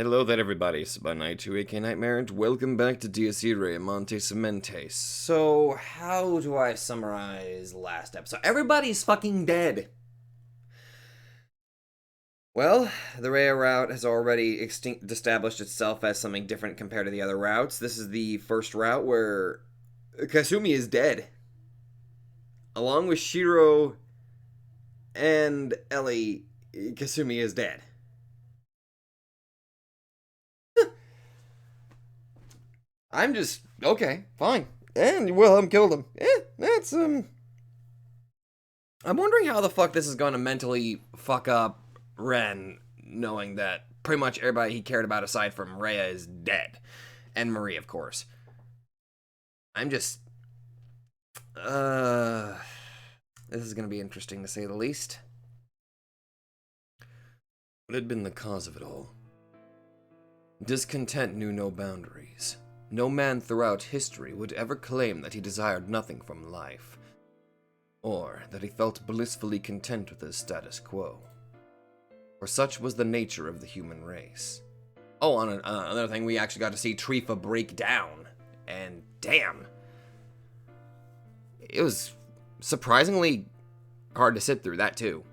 Hello there everybody, it's by Night 2 AK Nightmare, and welcome back to Irae Amantes Amentes. So, how do I summarize last episode? Everybody's fucking dead! Well, the Rhea route has already established itself as something different compared to the other routes. This is the first route where Kasumi is dead. Along with Shiro and Ellie, Kasumi is dead. I'm just, okay, fine. And Wilhelm killed him. That's, I'm wondering how the fuck this is going to mentally fuck up Ren, knowing that pretty much everybody he cared about aside from Rhea is dead. And Marie, of course. I'm just, this is going to be interesting to say the least. What had been the cause of it all? Discontent knew no boundaries. No man throughout history would ever claim that he desired nothing from life, or that he felt blissfully content with his status quo. For such was the nature of the human race. Oh, on another thing, we actually got to see Trifa break down, and damn, it was surprisingly hard to sit through that too.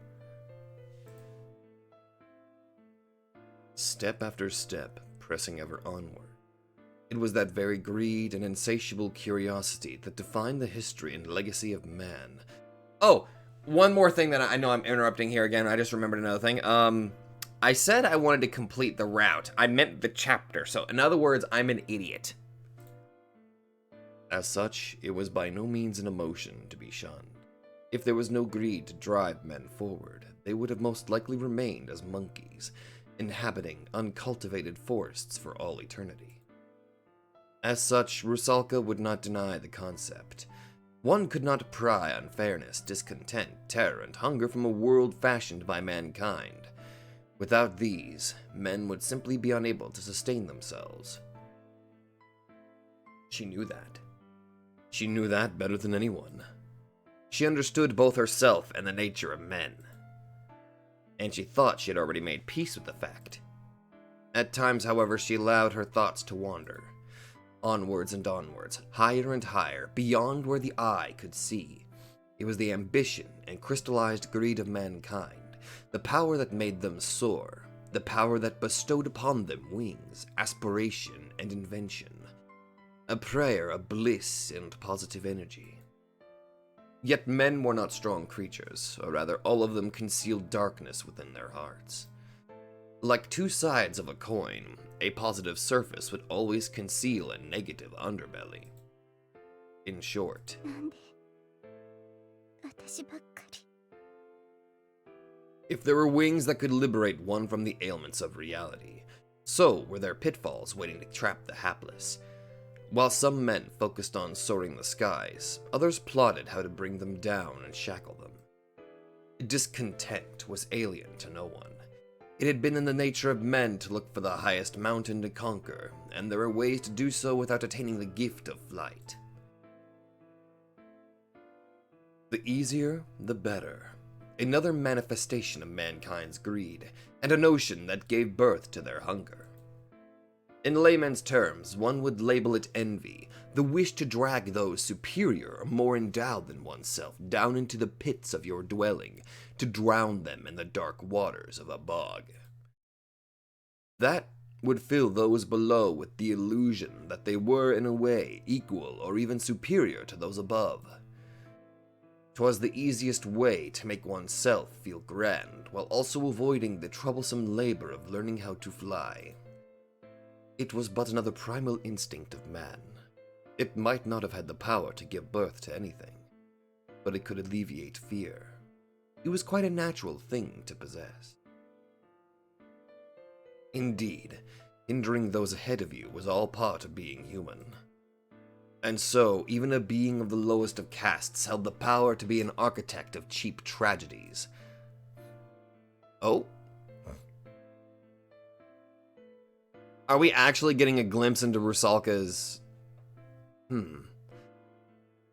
Step after step, pressing ever onward. It was that very greed and insatiable curiosity that defined the history and legacy of man. Oh, one more thing that I know I'm interrupting here again. I just remembered another thing. I said I wanted to complete the route. I meant the chapter. So, in other words, I'm an idiot. As such, it was by no means an emotion to be shunned. If there was no greed to drive men forward, they would have most likely remained as monkeys, inhabiting uncultivated forests for all eternity. As such, Rusalka would not deny the concept. One could not pry unfairness, discontent, terror, and hunger from a world fashioned by mankind. Without these, men would simply be unable to sustain themselves. She knew that. She knew that better than anyone. She understood both herself and the nature of men. And she thought she had already made peace with the fact. At times, however, she allowed her thoughts to wander. Onwards and onwards, higher and higher, beyond where the eye could see. It was the ambition and crystallized greed of mankind, the power that made them soar, the power that bestowed upon them wings, aspiration, and invention. A prayer of bliss and positive energy. Yet men were not strong creatures, or rather all of them concealed darkness within their hearts. Like two sides of a coin, a positive surface would always conceal a negative underbelly. In short, if there were wings that could liberate one from the ailments of reality, so were there pitfalls waiting to trap the hapless. While some men focused on soaring the skies, others plotted how to bring them down and shackle them. Discontent was alien to no one. It had been in the nature of men to look for the highest mountain to conquer, and there were ways to do so without attaining the gift of flight. The easier, the better. Another manifestation of mankind's greed, and a notion that gave birth to their hunger. In layman's terms, one would label it envy, the wish to drag those superior or more endowed than oneself down into the pits of your dwelling, to drown them in the dark waters of a bog. That would fill those below with the illusion that they were in a way equal or even superior to those above. 'Twas the easiest way to make oneself feel grand, while also avoiding the troublesome labor of learning how to fly. It was but another primal instinct of man. It might not have had the power to give birth to anything, but it could alleviate fear. It was quite a natural thing to possess. Indeed, hindering those ahead of you was all part of being human. And so, even a being of the lowest of castes held the power to be an architect of cheap tragedies. Oh? Are we actually getting a glimpse into Rusalka's...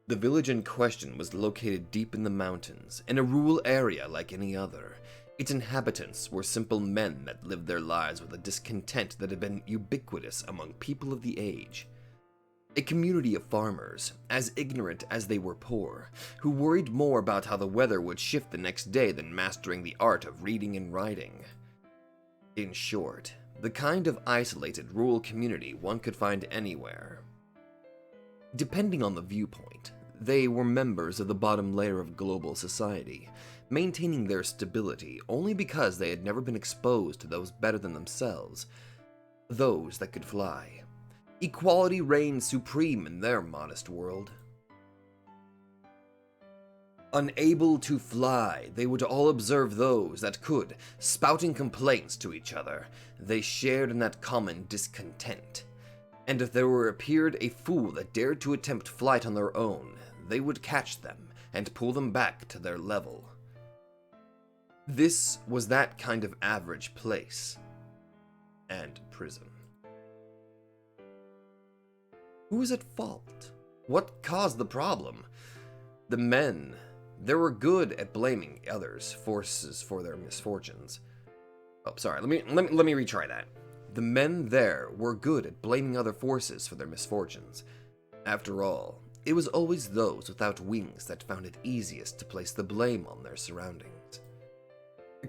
The village in question was located deep in the mountains, in a rural area like any other. Its inhabitants were simple men that lived their lives with a discontent that had been ubiquitous among people of the age. A community of farmers, as ignorant as they were poor, who worried more about how the weather would shift the next day than mastering the art of reading and writing. In short, the kind of isolated rural community one could find anywhere. Depending on the viewpoint, they were members of the bottom layer of global society, maintaining their stability only because they had never been exposed to those better than themselves, those that could fly. Equality reigned supreme in their modest world. Unable to fly, they would all observe those that could, spouting complaints to each other. They shared in that common discontent. And if there appeared a fool that dared to attempt flight on their own, they would catch them and pull them back to their level. This was that kind of average place and prison. Who was at fault? What caused the problem? The men. They were good at blaming others' forces for their misfortunes. Oh, sorry. Let me retry that. The men there were good at blaming other forces for their misfortunes. After all, it was always those without wings that found it easiest to place the blame on their surroundings.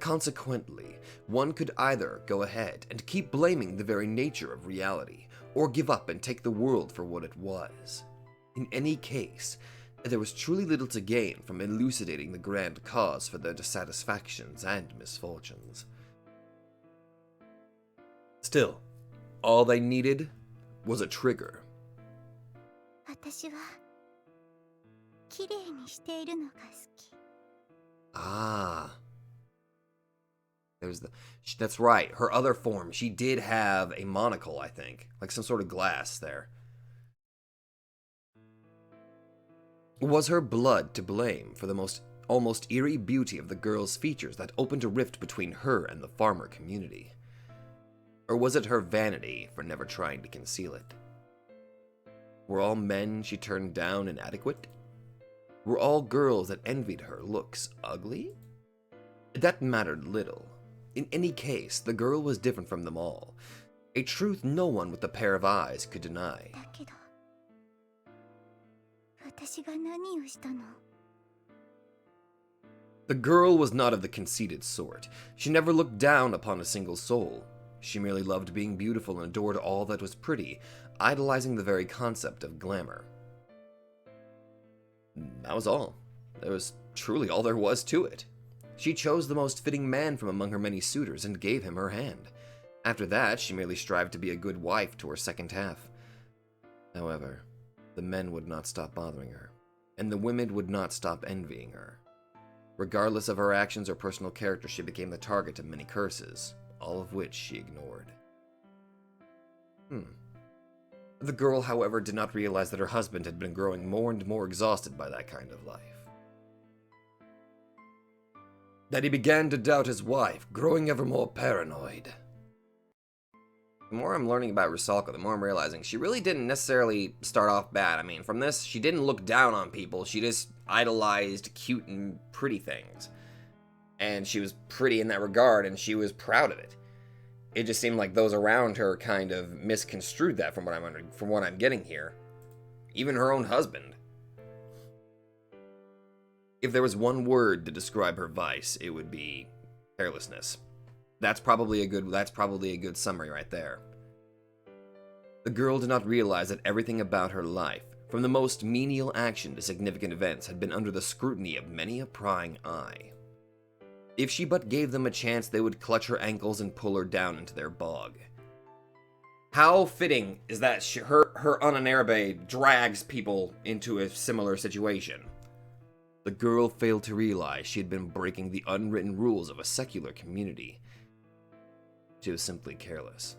Consequently, one could either go ahead and keep blaming the very nature of reality, or give up and take the world for what it was. In any case, there was truly little to gain from elucidating the grand cause for their dissatisfactions and misfortunes. Still, all they needed was a trigger. 私は綺麗にしているのが好き。 Ah. That's right, her other form, she did have a monocle, I think. Like some sort of glass there. Was her blood to blame for the almost eerie beauty of the girl's features that opened a rift between her and the farmer community? Or was it her vanity for never trying to conceal it? Were all men she turned down inadequate? Were all girls that envied her looks ugly? That mattered little. In any case, the girl was different from them all, a truth no one with a pair of eyes could deny. だけど、私が何をしたの? The girl was not of the conceited sort. She never looked down upon a single soul. She merely loved being beautiful and adored all that was pretty, idolizing the very concept of glamour. That was all. That was truly all there was to it. She chose the most fitting man from among her many suitors and gave him her hand. After that, she merely strived to be a good wife to her second half. However, the men would not stop bothering her, and the women would not stop envying her. Regardless of her actions or personal character, she became the target of many curses, all of which she ignored. The girl, however, did not realize that her husband had been growing more and more exhausted by that kind of life. That he began to doubt his wife, growing ever more paranoid. The more I'm learning about Rusalka, the more I'm realizing she really didn't necessarily start off bad. I mean, from this, she didn't look down on people. She just idolized cute and pretty things. And she was pretty in that regard, and she was proud of it. It just seemed like those around her kind of misconstrued that from what I'm getting here. Even her own husband. If there was one word to describe her vice, it would be carelessness. That's probably a good summary right there. The girl did not realize that everything about her life, from the most menial action to significant events, had been under the scrutiny of many a prying eye. If she but gave them a chance, they would clutch her ankles and pull her down into their bog. How fitting is that her Ananerabe drags people into a similar situation. The girl failed to realize she had been breaking the unwritten rules of a secular community. She was simply careless.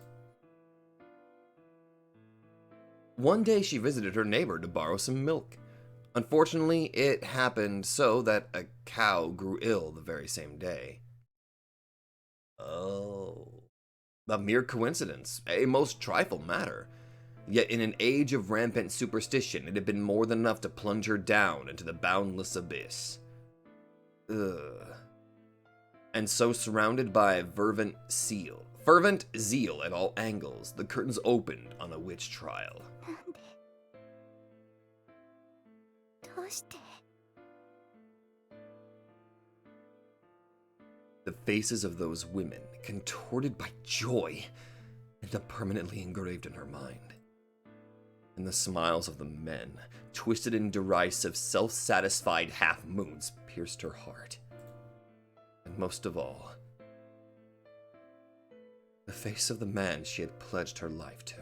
One day she visited her neighbor to borrow some milk. Unfortunately, it happened so that a cow grew ill the very same day. Oh. A mere coincidence, a most trifle matter. Yet in an age of rampant superstition, it had been more than enough to plunge her down into the boundless abyss. Ugh. And so, surrounded by fervent zeal at all angles, the curtains opened on a witch trial. なんでどうして The faces of those women, contorted by joy, ended up permanently engraved in her mind. And the smiles of the men, twisted in derisive, self-satisfied half-moons, pierced her heart. And most of all, the face of the man she had pledged her life to.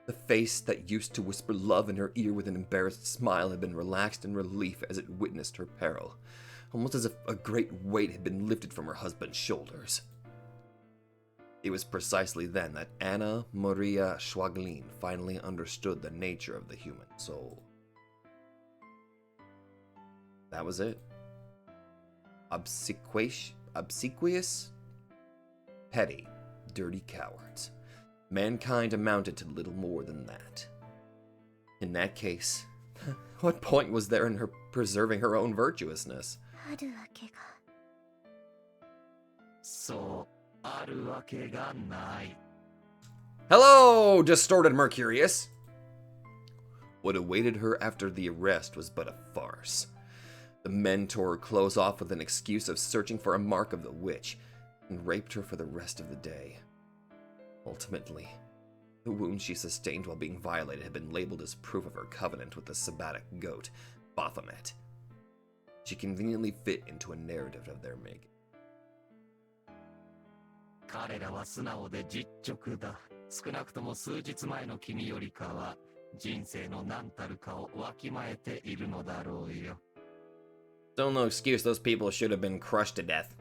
The face that used to whisper love in her ear with an embarrassed smile had been relaxed in relief as it witnessed her peril, almost as if a great weight had been lifted from her husband's shoulders. It was precisely then that Anna Maria Schwaglin finally understood the nature of the human soul. That was it. Obsequious, petty, dirty cowards. Mankind amounted to little more than that. In that case, what point was there in her preserving her own virtuousness? あるわけがそうあるわけがない。 Hello, distorted Mercurius! What awaited her after the arrest was but a farce. The men tore her clothes off with an excuse of searching for a mark of the witch, and raped her for the rest of the day. Ultimately, the wound she sustained while being violated had been labeled as proof of her covenant with the Sabbatic goat, Baphomet. She conveniently fit into a narrative of their making. 彼らは素直で実直だ。少なくとも数日前の君よりかは人生の何たるかをわきまえているのだろうよ。 Still no excuse, those people should have been crushed to death.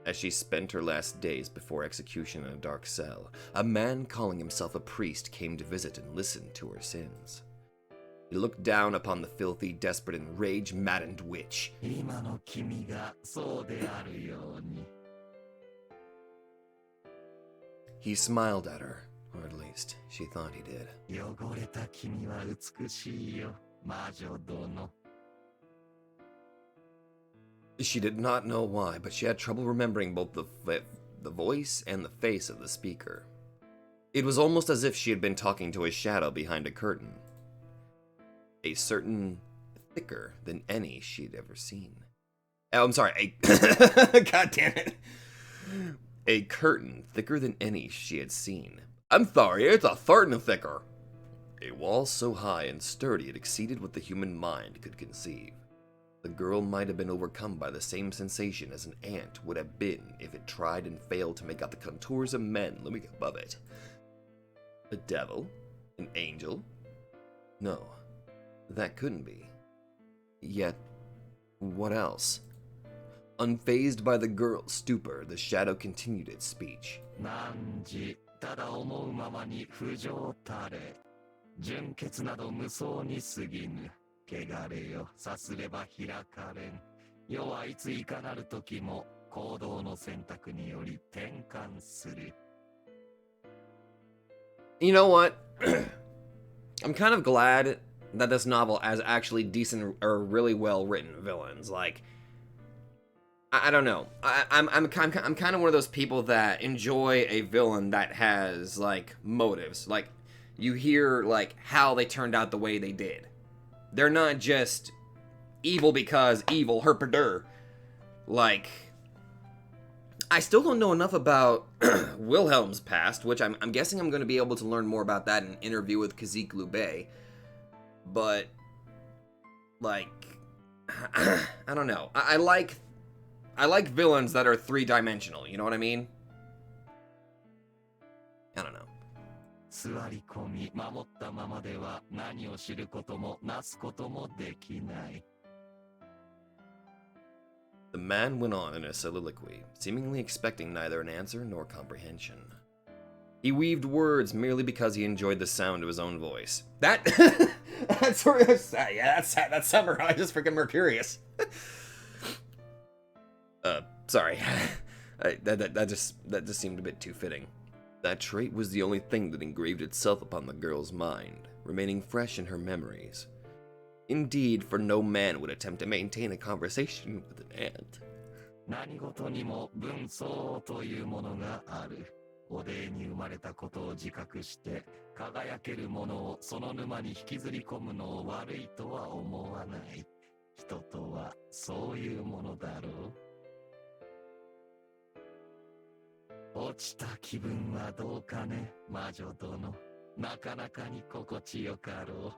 As she spent her last days before execution in a dark cell, a man calling himself a priest came to visit and listen to her sins. He looked down upon the filthy, desperate, and rage-maddened witch. 今の君がそうであるように。 He smiled at her, or at least she thought he did. 汚れた君は美しいよ、魔女殿。 She did not know why, but she had trouble remembering both the voice and the face of the speaker. It was almost as if she had been talking to a shadow behind a curtain. A certain thicker than any she'd ever seen. Oh, I'm sorry, God damn it. A curtain thicker than any she had seen. I'm sorry, it's a certain thicker. A wall so high and sturdy it exceeded what the human mind could conceive. The girl might have been overcome by the same sensation as an ant would have been if it tried and failed to make out the contours of men looming above it. A devil? An angel? No, that couldn't be. Yet, what else? Unfazed by the girl's stupor, the shadow continued its speech. 汝ただ思うままに不浄たれ。純潔など無双に過ぎぬ。汚れよ、さすれば開かれん。世はいついかなる時も行動の選択により転換する。 You know what? I'm kind of glad that this novel has actually decent or really well written villains. Like, I don't know. I'm kind of one of those people that enjoy a villain that has like motives. Like, you hear like how they turned out the way they did. They're not just evil because evil, herpader. Like, I still don't know enough about Wilhelm's past, which I'm guessing I'm going to be able to learn more about that in an interview with Kazik Lubey. But, like, I don't know. I like villains that are three-dimensional, you know what I mean? I don't know. 座り込み守ったままでは何を知ることもなすこともできない。 The man went on in a soliloquy, seemingly expecting neither an answer nor comprehension. He weaved words merely because he enjoyed the sound of his own voice. That's sort of that summarizes freaking Mercurius. Sorry. That just seemed a bit too fitting. That trait was the only thing that engraved itself upon the girl's mind, remaining fresh in her memories. Indeed, for no man would attempt to maintain a conversation with an ant. 何事にも分相というものがある。おでに生まれたことを自覚して、輝けるものをその沼に引きずり込むのを悪いとは思わない。人とはそういうものだろう。落ちた気分はどうかね、魔女殿。なかなかに心地よかろう。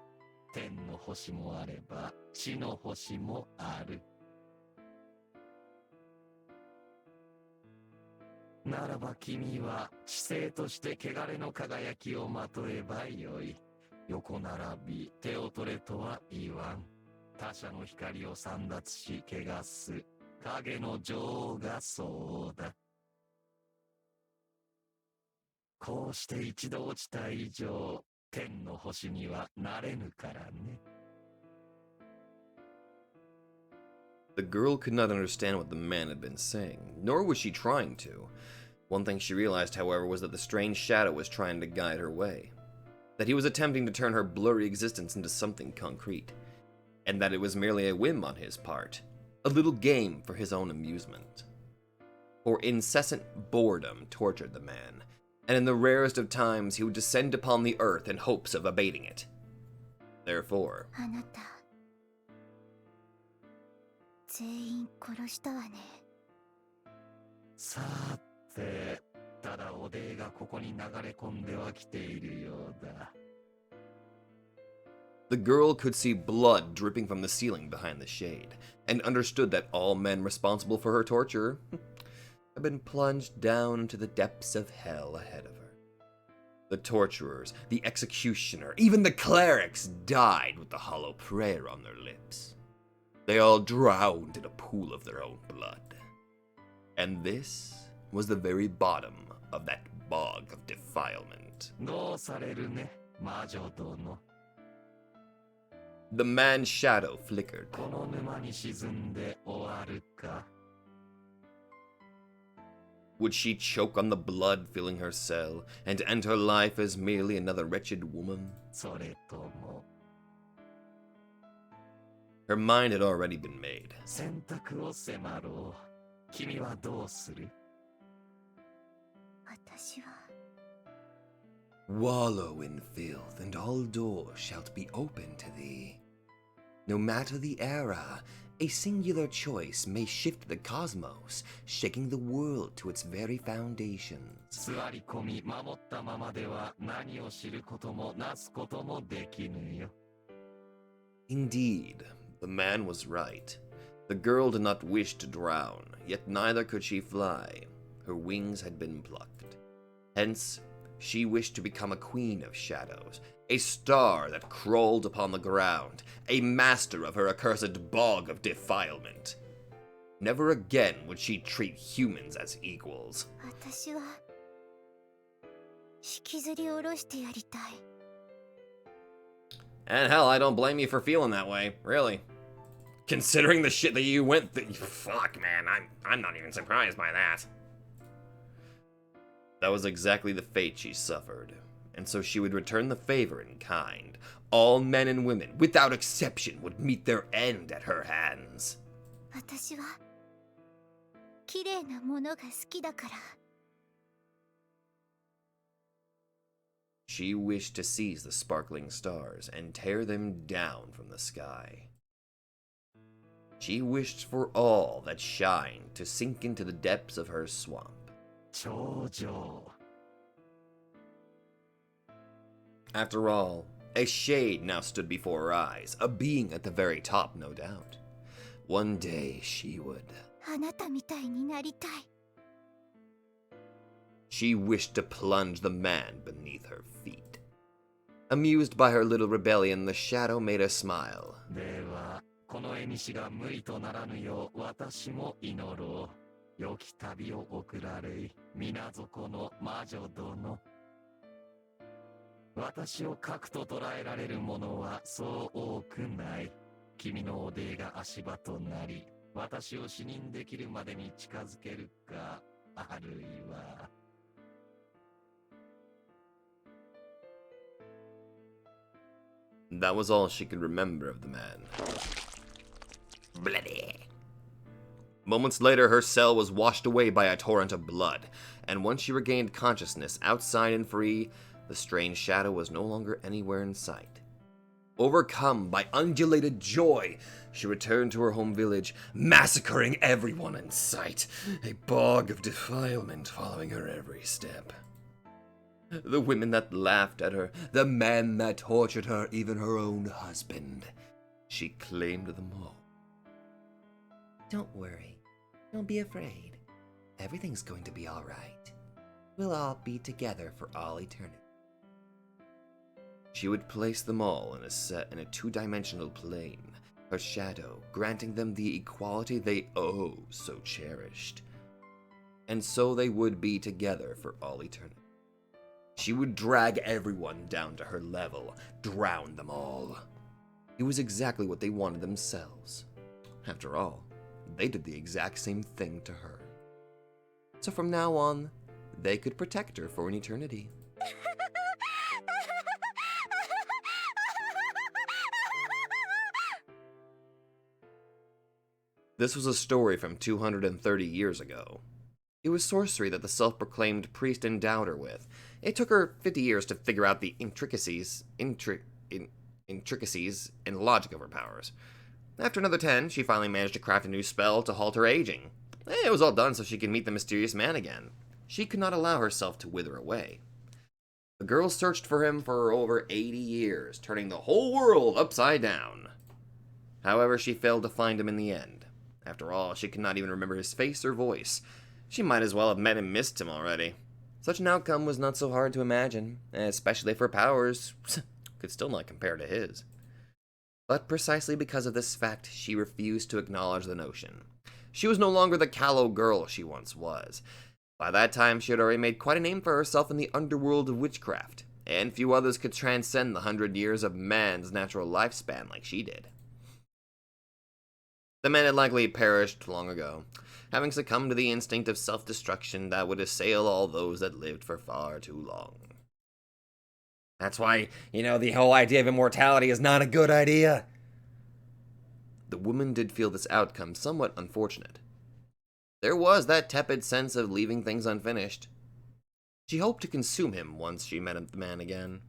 天の星もあれば、地の星もある。ならば君は知性として汚れの輝きをまとえばよい。横並び手を取れとは言わん。他者の光を散奪し汚す影の女王がそうだ。こうして一度落ちた以上、天の星にはなれぬからね。The girl could not understand what the man had been saying, nor was she trying to. One thing she realized, however, was that the strange shadow was trying to guide her way. That he was attempting to turn her blurry existence into something concrete. And that it was merely a whim on his part. A little game for his own amusement. For incessant boredom tortured the man, and in the rarest of times he would descend upon the earth in hopes of abating it. Therefore, あなた全員殺したわね。さて、ただおでいがここに流れ込んではきているようだ。the girl could see blood dripping from the ceiling behind the shade, and understood that all men responsible for her torture had been plunged down into the depths of hell ahead of her. The torturers, the executioner, even the clerics died with the hollow prayer on their lips. They all drowned in a pool of their own blood. And this was the very bottom of that bog of defilement. どうされるね、魔女殿。The man's shadow flickered. この沼に沈んで終わるか。Would she choke on the blood filling her cell, and end her life as merely another wretched woman? それとも Her mind had already been made. 選択を迫ろう。君はどうする？私は Wallow in filth, and all doors shalt be open to thee. No matter the era, a singular choice may shift the cosmos, shaking the world to its very foundations. 座り込み守ったままでは何を知ることもなすこともできぬよ。Indeed, the man was right. The girl did not wish to drown, yet neither could she fly. Her wings had been plucked. Hence, she wished to become a queen of shadows, a star that crawled upon the ground, a master of her accursed bog of defilement. Never again would she treat humans as equals. 私は引きずり下ろしてやりたい。 And hell, I don't blame you for feeling that way, really. Considering the shit that you went through, fuck, man, I'm not even surprised by that. That was exactly the fate she suffered, and so she would return the favor in kind. All men and women, without exception, would meet their end at her hands. 私は綺麗なものが好きだから。 She wished to seize the sparkling stars and tear them down from the sky. She wished for all that shined to sink into the depths of her swamp. 頂上。 After all, a shade now stood before her eyes, a being at the very top, no doubt. One day she would. あなたみたいになりたい。 She wished to plunge the man beneath her feet. Amused by her little rebellion, the shadow made a smile. では、この縁が無理とならぬよう私も祈ろう。良き旅を送られい、水底の魔女殿。私を核と捉えられるものはそう多くない。君のおでいが足場となり、私を死認できるまでに近づけるか、あるいは。That was all she could remember of the man. Bloody. Moments later, her cell was washed away by a torrent of blood, and once she regained consciousness outside and free, the strange shadow was no longer anywhere in sight. Overcome by undulated joy, she returned to her home village, massacring everyone in sight, a bog of defilement following her every step. The women that laughed at her, the men that tortured her, even her own husband. She claimed them all. Don't worry. Don't be afraid. Everything's going to be all right. We'll all be together for all eternity. She would place them all in a two-dimensional plane, her shadow granting them the equality they so cherished. And so they would be together for all eternity. She would drag everyone down to her level, drown them all. It was exactly what they wanted themselves. After all, they did the exact same thing to her. So from now on, they could protect her for an eternity. This was a story from 230 years ago. It was sorcery that the self-proclaimed priest endowed her with. It took her 50 years to figure out the intricacies and logic of her powers. After another 10, she finally managed to craft a new spell to halt her aging. It was all done so she could meet the mysterious man again. She could not allow herself to wither away. The girl searched for him for over 80 years, turning the whole world upside down. However, she failed to find him in the end. After all, she could not even remember his face or voice. She might as well have met and missed him already. Such an outcome was not so hard to imagine, especially if her powers could still not compare to his. But precisely because of this fact, she refused to acknowledge the notion. She was no longer the callow girl she once was. By that time, she had already made quite a name for herself in the underworld of witchcraft, and few others could transcend the 100 years of man's natural lifespan like she did. The man had likely perished long ago, having succumbed to the instinct of self-destruction that would assail all those that lived for far too long. That's why, the whole idea of immortality is not a good idea. The woman did feel this outcome somewhat unfortunate. There was that tepid sense of leaving things unfinished. She hoped to consume him once she met the man again,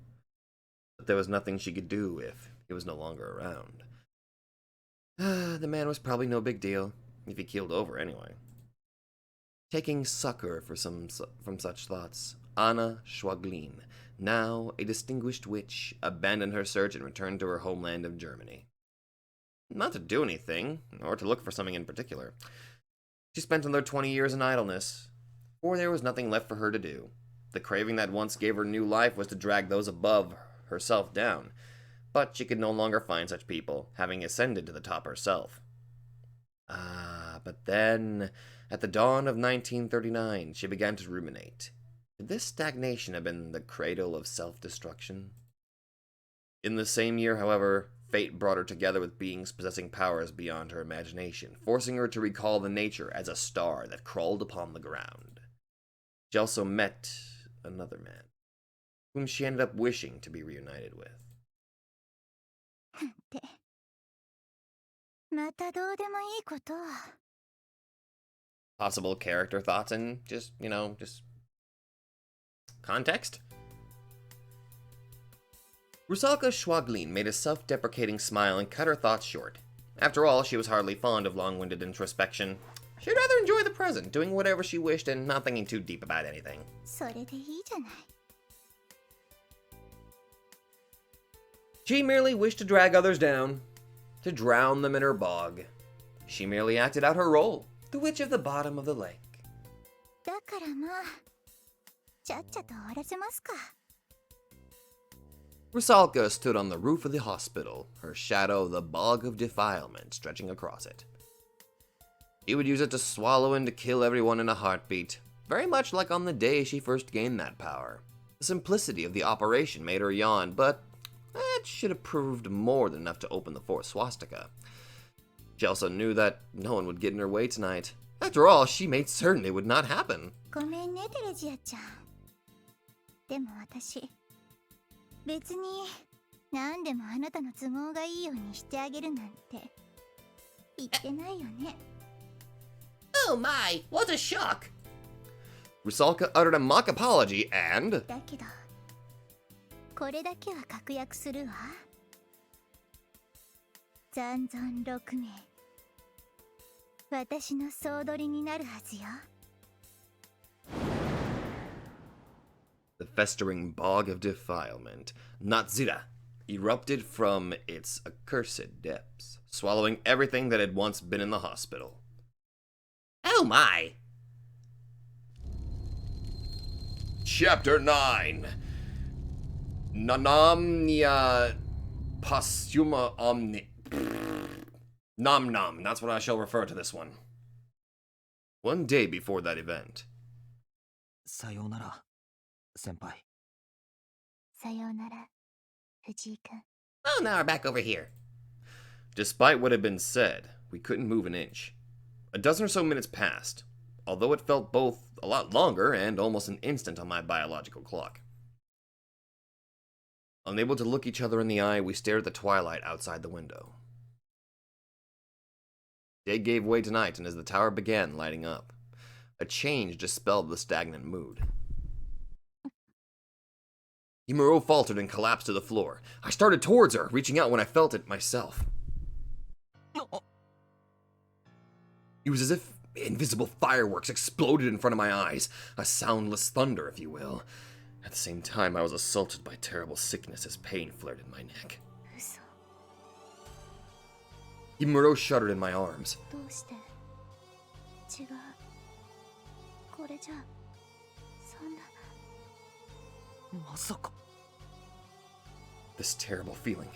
but there was nothing she could do if he was no longer around. The man was probably no big deal, if he keeled over anyway. Taking succor from such thoughts, Anna Schwaglin, now a distinguished witch, abandoned her search and returned to her homeland of Germany. Not to do anything, or to look for something in particular. She spent another 20 years in idleness, for there was nothing left for her to do. The craving that once gave her new life was to drag those above herself down, but she could no longer find such people, having ascended to the top herself. But then, at the dawn of 1939, she began to ruminate. Could this stagnation have been the cradle of self-destruction? In the same year, however, fate brought her together with beings possessing powers beyond her imagination, forcing her to recall the nature as a star that crawled upon the ground. She also met another man, whom she ended up wishing to be reunited with. ってまたどうでもいいことを Possible character thoughts and just context? Rusalka Schwaglin made a self-deprecating smile and cut her thoughts short. After all, she was hardly fond of long-winded introspection. She'd rather enjoy the present, doing whatever she wished and not thinking too deep about anything. それでいいじゃない She merely wished to drag others down, to drown them in her bog. She merely acted out her role, the witch of the bottom of the lake. だからまあちゃっちゃと終わらせますか Rusalka stood on the roof of the hospital, her shadow the bog of defilement stretching across it. She would use it to swallow and to kill everyone in a heartbeat, very much like on the day she first gained that power. The simplicity of the operation made her yawn, but it should have proved more than enough to open the fourth swastika. She also knew that no one would get in her way tonight. After all, she made certain it would not happen. ごめんねテレジアちゃんでも私別になんでもあなたの都合がいいようにしてあげるなんて言ってないよね。 Oh my, what a shock! Rusalka uttered a mock apology and... だけどこれだけは確約するわ。残存6名私の総取りになるはずよ。 The festering bog of defilement, Natsira, erupted from its accursed depths, swallowing everything that had once been in the hospital. Oh my! Chapter 9 Nanamnia Postuma Omni... Nom nom, that's what I shall refer to this one. One day before that event. さようなら、先輩。さようなら藤井君。 Oh, now we're back over here. Despite what had been said, we couldn't move an inch. A dozen or so minutes passed, although it felt both a lot longer and almost an instant on my biological clock. Unable to look each other in the eye, we stared at the twilight outside the window. Day gave way to night, and as the tower began lighting up, a change dispelled the stagnant mood. Himuro faltered and collapsed to the floor. I started towards her, reaching out when I felt it myself. It was as if invisible fireworks exploded in front of my eyes, a soundless thunder, if you will. At the same time, I was assaulted by terrible sickness as pain flared in my neck. 嘘。 Himuro shuddered in my arms. どうして違う。これじゃそんな。まさか。This terrible feeling.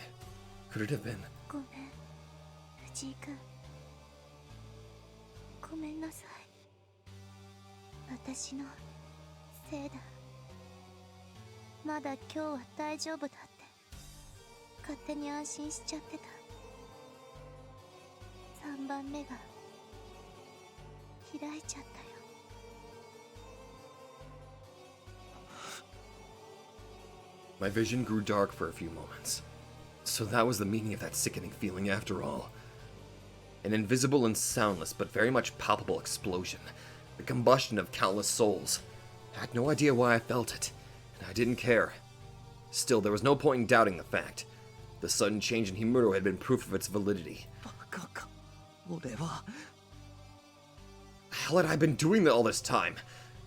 Could it have been? ごめん藤井君。ごめんなさい。私のせいだ。まだ今日は大丈夫だって勝手に安心しちゃってた。3番目が開いちゃったよ。 My vision grew dark for a few moments. So that was the meaning of that sickening feeling after all. An invisible and soundless but very much palpable explosion. The combustion of countless souls. I had no idea why I felt it, and I didn't care. Still, there was no point in doubting the fact. The sudden change in Himuro had been proof of its validity. バカか。俺は。 How had I been doing all this time?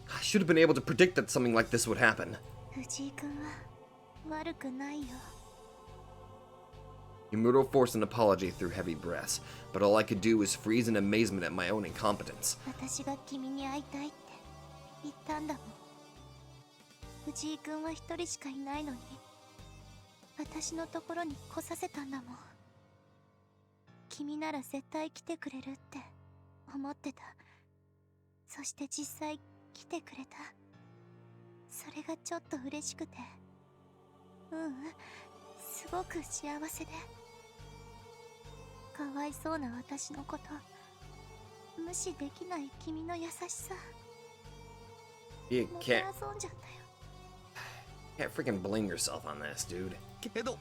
I should have been able to predict that something like this would happen. 藤井君は悪くないよ。 Himuro forced an apology through heavy breaths, but all I could do was freeze in amazement at my own incompetence. 私が君に会いたいって言ったんだもん。藤井君は一人しかいないのに私のところに来させたんだもん。君なら絶対来てくれるって思ってた。そして実際来てくれた。それがちょっと嬉しくて、すごく幸せで。かわいそうな私のこと無視できない君の優しさ。 You もて can't 遊んじゃったよ。 freaking blame yourself on this, dude. けど。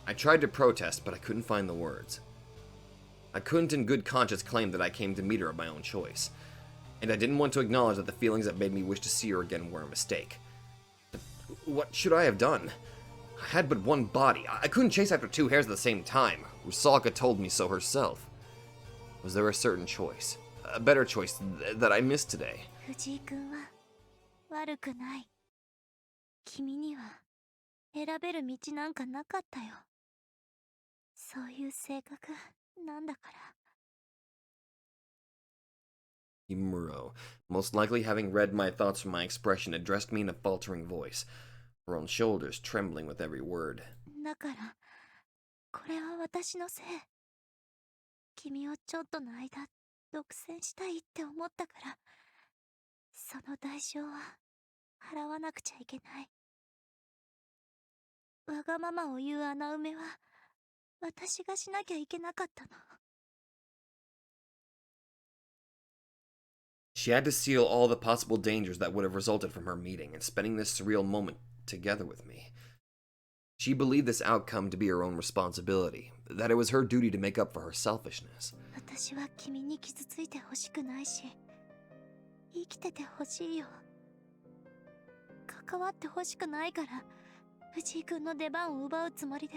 I tried to protest, but I couldn't find the words. I couldn't in good conscience claim that I came to meet her of my own choice, and I didn't want to acknowledge that the feelings that made me wish to see her again were a mistake. But what should I have done? I had but one body. I couldn't chase after two hares at the same time. Rusalka told me so herself. Was there a certain choice, a better choice, that I missed today? 藤井君は悪くない。君には選べる道なんかなかったよ。そういう性格なんだから。 Himuro, most likely having read my thoughts from my expression, addressed me in a faltering voice, her own shoulders trembling with every word. だからこれは私のせい。君をちょっとの間独占したいって思ったから、その代償は払わなくちゃいけない。わがままを言う穴埋めは私がしなきゃいけなかったの。 She had to seal all the possible dangers that would have resulted from her meeting and spending this surreal moment together with me. She believed this outcome to be her own responsibility, that it was her duty to make up for her selfishness. 私は君に傷ついてほしくないし、生きててほしいよ。関わってほしくないから、藤井君の出番を奪うつもりで、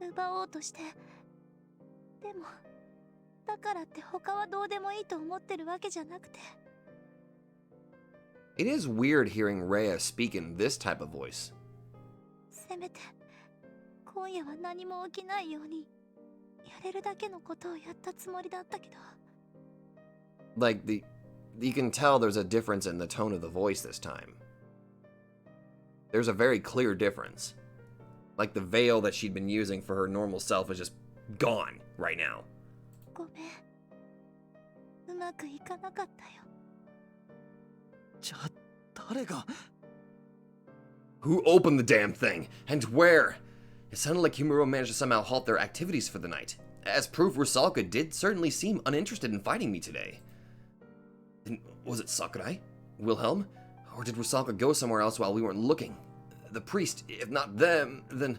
奪おうとして。でも、だからって他はどうでもいいと思ってるわけじゃなくて。It is weird hearing Rhea speak in this type of voice. せめて、今夜は何も起きないように、やれるだけのことをやったつもりだったけど。Like, you can tell there's a difference in the tone of the voice this time. There's a very clear difference. Like the veil that she'd been using for her normal self is just gone right now. ごめん。うまくいかなかったよ。じゃあ、誰が Who opened the damn thing? And where? It sounded like Himuro managed to somehow halt their activities for the night. As proof, Rusalka did certainly seem uninterested in fighting me today. And was it Sakurai? Wilhelm? Or did Rusalka go somewhere else while we weren't looking? The priest, if not them, then...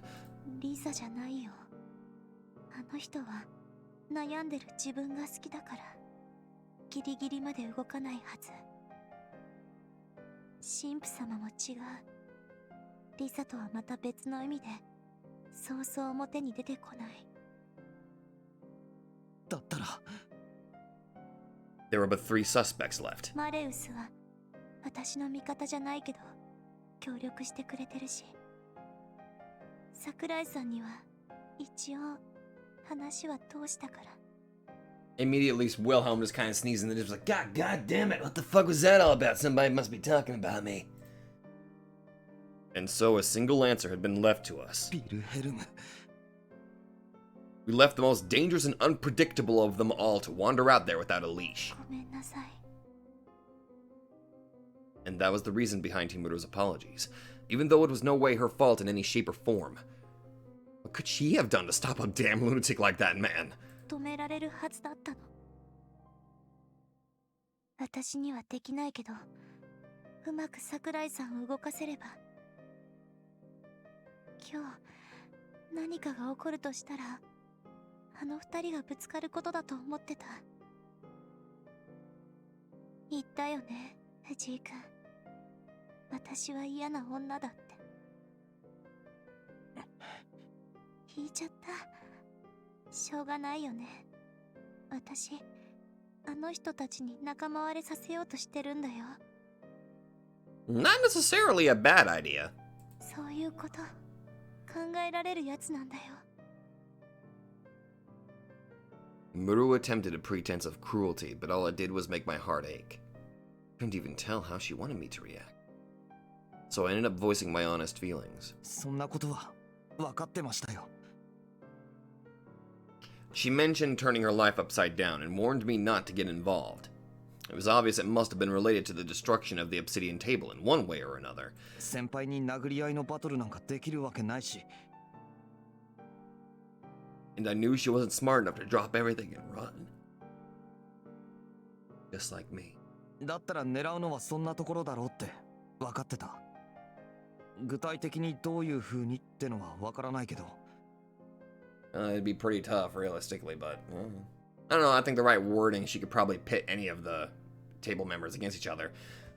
リサじゃないよ。あの人は悩んでる自分が好きだからギリギリまで動かないはず。神父様も違う。リサとはまた別の意味でそうそう表に出てこない。だったら There were but 3 suspects left. マレウスは私の味方じゃないけど協力してくれてるし、桜井さんには一応話は通したから。 Immediately, Wilhelm just kind of sneezed and then just was like, God damn it, what the fuck was that all about? Somebody must be talking about me. And so a single answer had been left to us. ビルヘルム We left the most dangerous and unpredictable of them all to wander out there without a leash. ごめんなさい。 And that was the reason behind Himuro's apologies, even though it was no way her fault in any shape or form. What could she have done to stop a damn lunatic like that man? 止められるはずだったの。私にはできないけど、うまく桜井さんを動かせれば。今日何かが起こるとしたら、あの二人がぶつかることだと思ってた。言ったよね、藤井君。私は嫌な女だって。引いちゃった。しょうがないよね。私、あの人たちに仲間割れさせようとしてるんだよ。Not necessarily a bad idea. そういうこと、考えられるやつなんだよ。Muru attempted a pretense of cruelty, but all it did was make my heart ache. Couldn't even tell how she wanted me to react. So I ended up voicing my honest feelings. そんなことは分かってましたよ。 She mentioned turning her life upside down and warned me not to get involved. It was obvious it must have been related to the destruction of the obsidian table in one way or another. 先輩に殴り合いのバトルなんかできるわけないし。 And I knew she wasn't smart enough to drop everything and run. Just like me. だったら狙うのはそんなところだろうって分かってた。具体的にどういう風にってのは分からないけど。 It'd be pretty tough, realistically, but I don't know. I think the right wording, she could probably pit any of the table members against each other.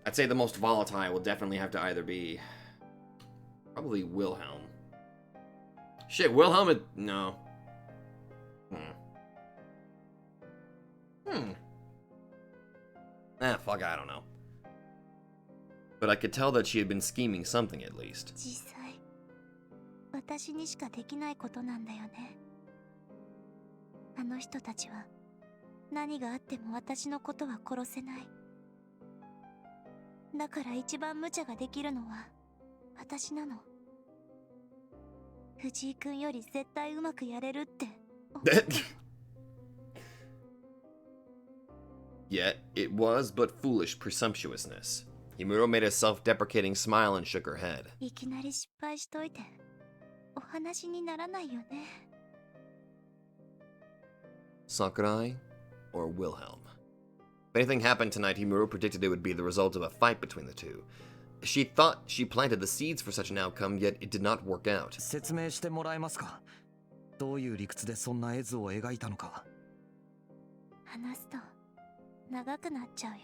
I'd say the most volatile will definitely have to either be probably Wilhelm. Shit, Wilhelm. No. Fuck, I don't know. But I could tell that she had been scheming something at least. 実際、私にしかできないことなんだよね。あの人たちは何があっても私のことは殺せない。だから一番無茶ができるのは私なの。藤井君より絶対うまくやれるって。Yet, it was but foolish presumptuousness. Himuro made a self-deprecating smile and shook her head. いきなり失敗しといてお話にならないよね。Sakurai or Wilhelm? If anything happened tonight, Himuro predicted it would be the result of a fight between the two. She thought she planted the seeds for such an outcome, yet it did not work out. 説明してもらえますか？どういう理屈でそんな絵図を描いたのか。話すと長くなっちゃうよ。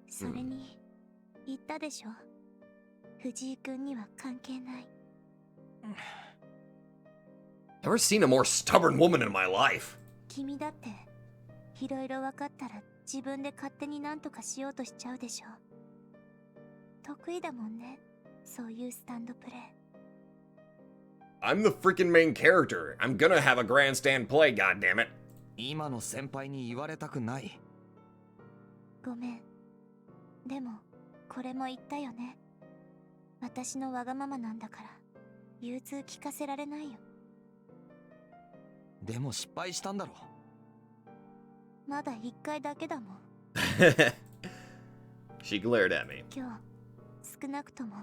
それに言ったでしょ、藤井君には関係ない。Never seen a more stubborn woman in my life. 君だっていろいろ分かったら自分で勝手に何とかしようとしちゃうでしょ。得意だもんね、そういうスタンドプレー。 I'm the freaking main character. I'm gonna have a grandstand play, goddammit. 今の先輩に言われたくない。ごめん。でもこれも言ったよね。私のわがままなんだから融通聞かせられないよ。でも失敗したんだろ。まだ一回だけだもん。She glared at me. 今日少なくとも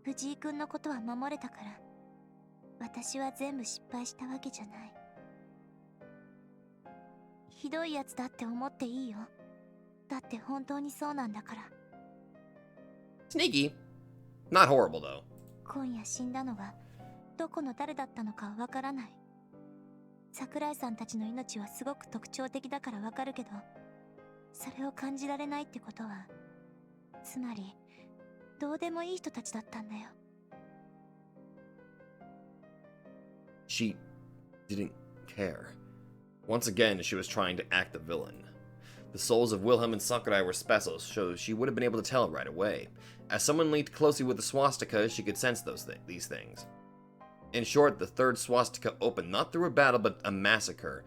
藤井君のことは守れたから、私は全部失敗したわけじゃない。ひどいやつだって思っていいよ。だって本当にそうなんだから。 Sneaky. Not horrible, though. 今夜死んだのがどこの誰だったのかわからない。桜井さんたちの命はすごく特徴的だからわかるけど、それを感じられないってことは、つまりどうでもいい人たちだったんだよ。 She didn't care. Once again, she was trying to act the villain. The souls of Wilhelm and Sakurai were special, so she would have been able to tell right away. As someone linked closely with the swastika, she could sense these things. In short, the third swastika opened not through a battle, but a massacre.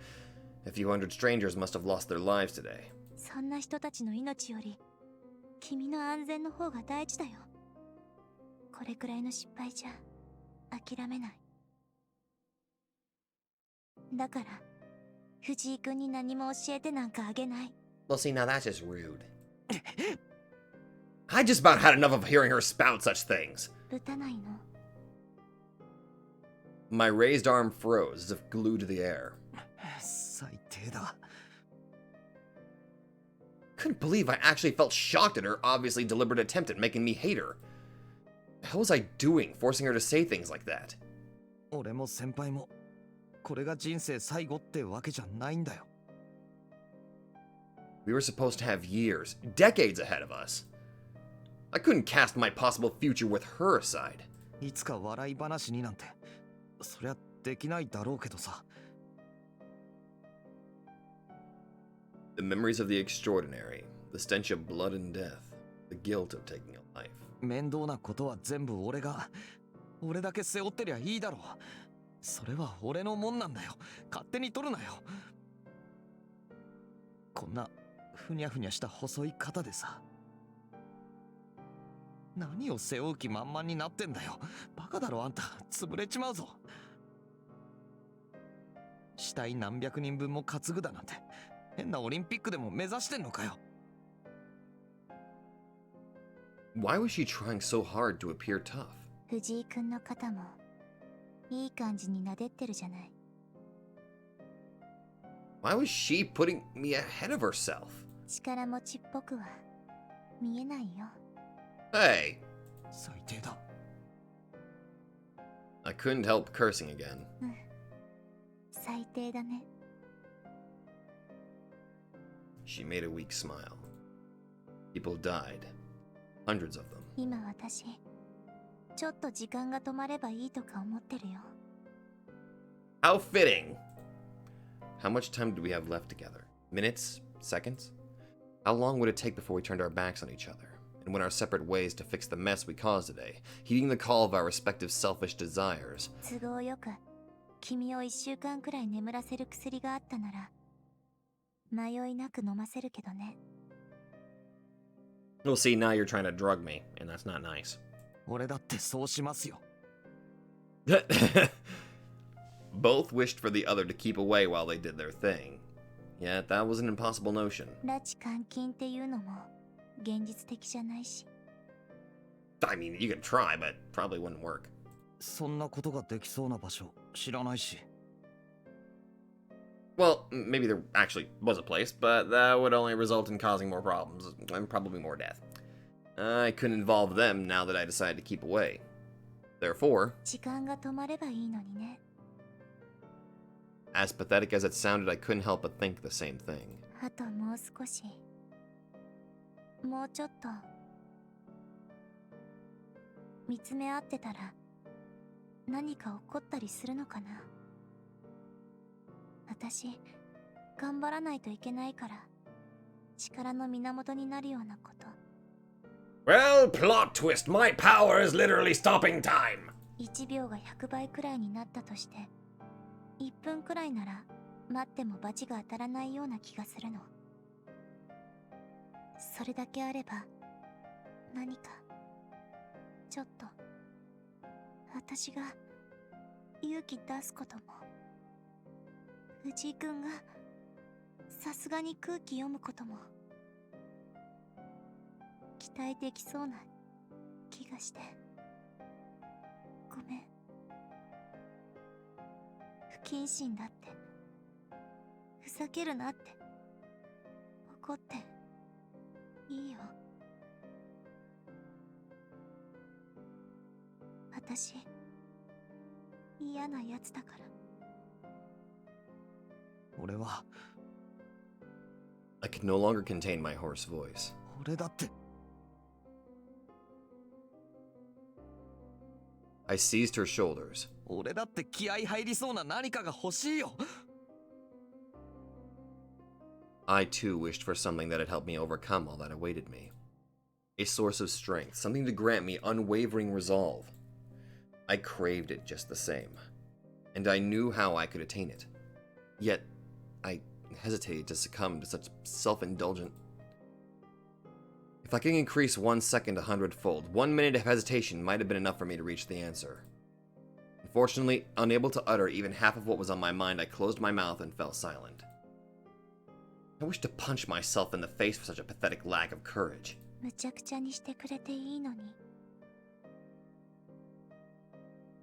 A few hundred strangers must have lost their lives today. そんな人たちの命より君の安全の方が大事だよ。これくらいの失敗じゃ諦めない。だから藤井君に何も教えてなんかあげない。 Well, see, now that's just rude. I just about had enough of hearing her spout such things. ぶたないの。 My raised arm froze as if glued to the air. 最低だ。Couldn't believe I actually felt shocked at her obviously deliberate attempt at making me hate her. How was I doing, forcing her to say things like that? 俺も先輩もこれが人生最後ってわけじゃないんだよ。We were supposed to have years, decades ahead of us. I couldn't cast my possible future with her aside. いつか笑い話になんてそりゃできないだろうけどさ。The memories of the extraordinary, the stench of blood and death, the guilt of taking a life. 面倒なことは全部俺だけ背負ってりゃいいだろう。それは俺のもんなんだよ。勝手に取るなよ。こんなふにゃふにゃした細い肩でさ。何を背負う気満々になってんだよ。バカだろあんた。潰れちまうぞ。死体何百人分も担ぐだなんて変なオリンピックでも目指してんのかよ。Why was she trying so hard to appear tough? 藤井君の肩もいい感じに撫でってるじゃない。 Why was she putting me ahead of herself? 力持ちっぽくは見えないよ。 Hey! 最低だ。I couldn't help cursing again. 最低だね。 She made a weak smile. People died. Hundreds of them. 今私ちょっと時間が止まればいいとか思ってるよ。 How fitting! How much time do we have left together? Minutes? Seconds? How long would it take before we turned our backs on each other and went our separate ways to fix the mess we caused today, heeding the call of our respective selfish desires? 都合よく君を1週間くらい眠らせる薬があったなら迷いなく飲ませるけどね。 We'll see, now you're trying to drug me, and that's not nice. 俺だってそうしますよ。Both wished for the other to keep away while they did their thing. Yet that was an impossible notion. 拉致監禁っていうのも現実的じゃないし。 I mean, you could try, but probably wouldn't work. そんなことができそうな場所知らないし。Well, maybe there actually was a place, but that would only result in causing more problems and probably more death. I couldn't involve them now that I decided to keep away. Therefore, 時間が止まればいいのにね。 as pathetic as it sounded, I couldn't help but think the same thing. あともう少し、もうちょっと見つめ合ってたら何か起こったりするのかな。私頑張らないといけないから、力の源になるようなこと。 Well, plot twist, my power is literally stopping time! 1秒が100倍くらいになったとして、1分くらいなら待っても罰が当たらないような気がするの。それだけあれば何かちょっと私が勇気出すことも、藤井君がさすがに空気読むことも期待できそうな気がして。ごめん、不謹慎だって、ふざけるなって、怒っていいよ。私嫌なやつだから。俺は I could no longer contain my hoarse voice. 俺だって I seized her shoulders. 俺だって気合い入りそうな何かが欲しいよ。 I too wished for something that had helped me overcome all that awaited me. A source of strength, something to grant me unwavering resolve. I craved it just the same, and I knew how I could attain it. Yet, I hesitated to succumb to such self-indulgent... If I could increase 1 second 100-fold, 1 minute of hesitation might have been enough for me to reach the answer. Unfortunately, unable to utter even half of what was on my mind, I closed my mouth and fell silent. I wished to punch myself in the face for such a pathetic lack of courage. むちゃくちゃにしてくれていいのに。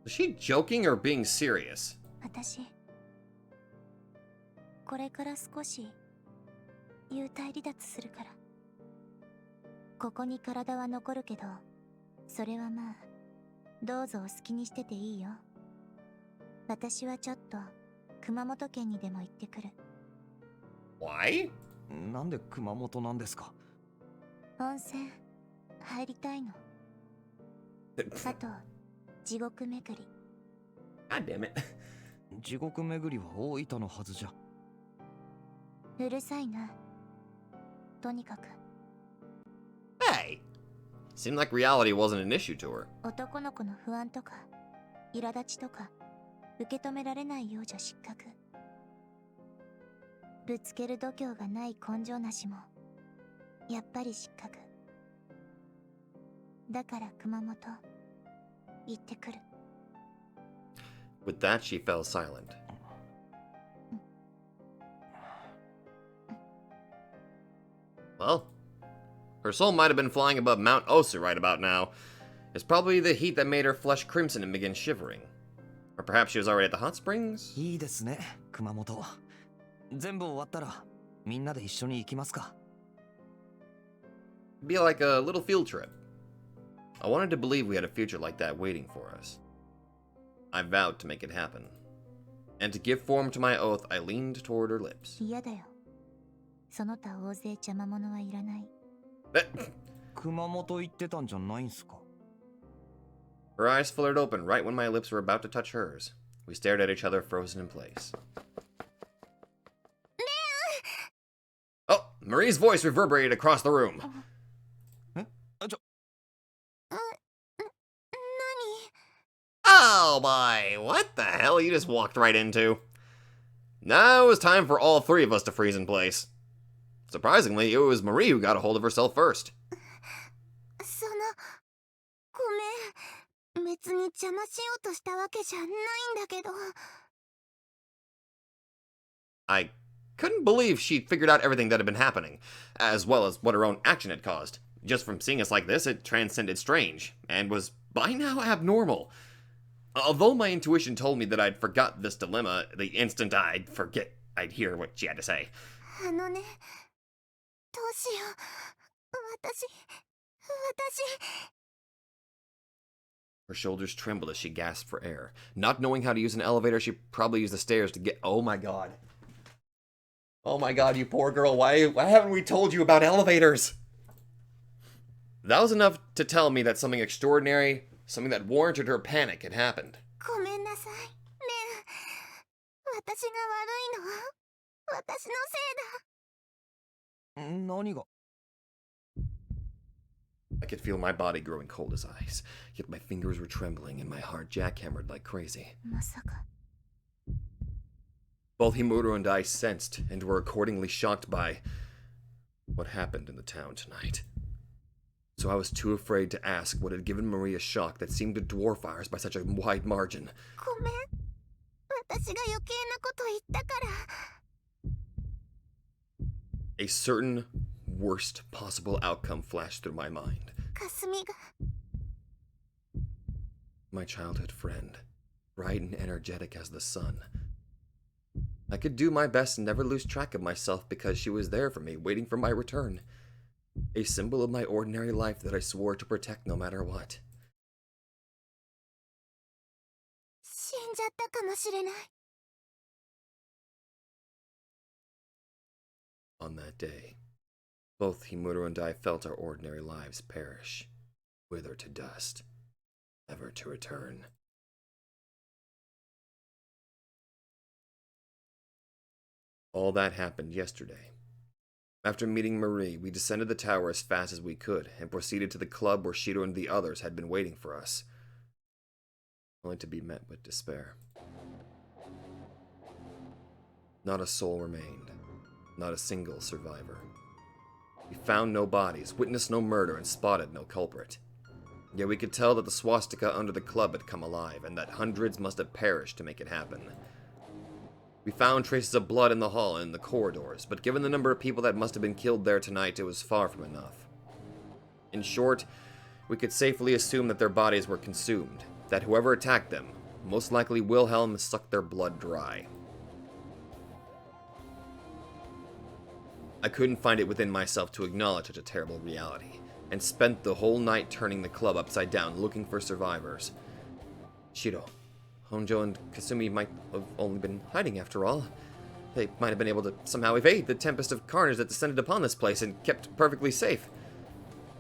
Was she joking or being serious? 私これから少し幽体離脱するから。ここに体は残るけど、それはまあどうぞお好きにしてていいよ。私はちょっと熊本県にでも行ってくる。 Why? なんで熊本なんですか？温泉入りたいの。あと地獄巡り。 God damn it. 地獄巡りは大分のはずじゃ。うるさいな。とにかく Hey! Seemed like reality wasn't an issue to her. 男の子の不安とか苛立ちとか受け止められないようじゃ失格。ぶつける度胸がない根性なしもやっぱり失格だから。熊本行ってくる。 With that, she fell silent. Well, her soul might have been flying above Mount Osu right about now. It's probably the heat that made her flesh crimson and begin shivering. Or perhaps she was already at the hot springs? いいですね、熊本。全部終わったらみんなで一緒に行きますか。 It'd be like a little field trip. I wanted to believe we had a future like that waiting for us. I vowed to make it happen. And to give form to my oath, I leaned toward her lips. 嫌だよ。その他大勢邪魔者はいらない。熊本行ってたんじゃないんすか？ Her eyes flared open right when my lips were about to touch hers. We stared at each other, frozen in place. Oh, Marie's voice reverberated across the room. 何？ Oh boy, what the hell you just walked right into? Now it was time for all three of us to freeze in place. Surprisingly, it was Marie who got a hold of herself first. そのごめん、別に邪魔しようとしたわけじゃないんだけど。 I couldn't believe she'd figured out everything that had been happening, as well as what her own action had caused. Just from seeing us like this, it transcended strange, and was by now abnormal. Although my intuition told me that I'd forgot this dilemma the instant I'd hear what she had to say. あのね、どうしよう。私 Her shoulders trembled as she gasped for air. Not knowing how to use an elevator, she probably used the stairs to get. Oh my god. Oh my god, you poor girl. Why haven't we told you about elevators? That was enough to tell me that something extraordinary, something that warranted her panic, had happened. ごめんなさい。ねえ、私が悪いの。私のせいだ。何が？ I could feel my body growing cold as ice, yet my fingers were trembling and my heart jackhammered like crazy. まさか。 Both Himuro and I sensed and were accordingly shocked by what happened in the town tonight. So I was too afraid to ask what had given Marie a shock that seemed to dwarf ours by such a wide margin. ごめん。私が余計なこと言ったから。A certain worst possible outcome flashed through my mind. かすみが。My childhood friend, bright and energetic as the sun. I could do my best and never lose track of myself because she was there for me, waiting for my return. A symbol of my ordinary life that I swore to protect no matter what. 死んじゃったかもしれない。On that day, both Himuro and I felt our ordinary lives perish, wither to dust, never to return. All that happened yesterday. After meeting Marie, we descended the tower as fast as we could and proceeded to the club where Shiro and the others had been waiting for us, only to be met with despair. Not a soul remained, not a single survivor. We found no bodies, witnessed no murder, and spotted no culprit. Yet we could tell that the swastika under the club had come alive, and that hundreds must have perished to make it happen. We found traces of blood in the hall and in the corridors, but given the number of people that must have been killed there tonight, it was far from enough. In short, we could safely assume that their bodies were consumed, that whoever attacked them, most likely Wilhelm, sucked their blood dry. I couldn't find it within myself to acknowledge such a terrible reality, and spent the whole night turning the club upside down looking for survivors. Shiro, Honjo, and Kasumi might have only been hiding after all. They might have been able to somehow evade the tempest of carnage that descended upon this place and kept perfectly safe.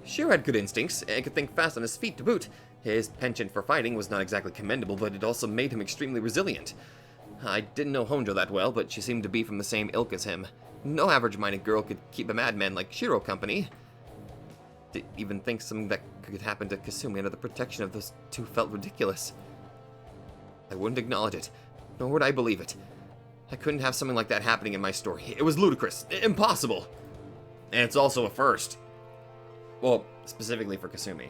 Shiro had good instincts, and could think fast on his feet to boot. His penchant for fighting was not exactly commendable, but it also made him extremely resilient. I didn't know Honjo that well, but she seemed to be from the same ilk as him. No average-minded girl could keep a madman like Shiro company. To even think something that could happen to Kasumi under the protection of those two felt ridiculous. I wouldn't acknowledge it, nor would I believe it. I couldn't have something like that happening in my story. It was ludicrous, impossible. And it's also a first. Well, specifically for Kasumi.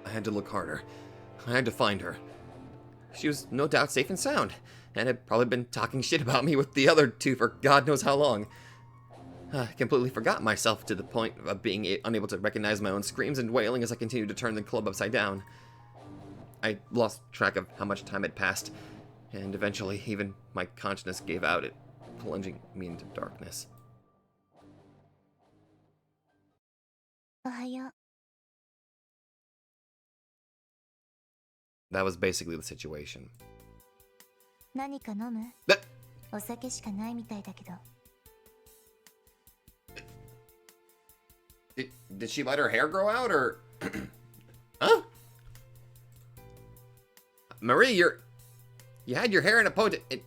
I had to look harder. I had to find her. She was no doubt safe and sound, and had probably been talking shit about me with the other two for God knows how long. I completely forgot myself to the point of being unable to recognize my own screams and wailing as I continued to turn the club upside down. I lost track of how much time had passed, and eventually even my consciousness gave out, it plunging me into darkness. おはよう。 That was basically the situation. 何か飲む？ That, お酒しかないみたいだけど。 did she let her hair grow out, or... Huh? Marie, you had your hair in a ponytail.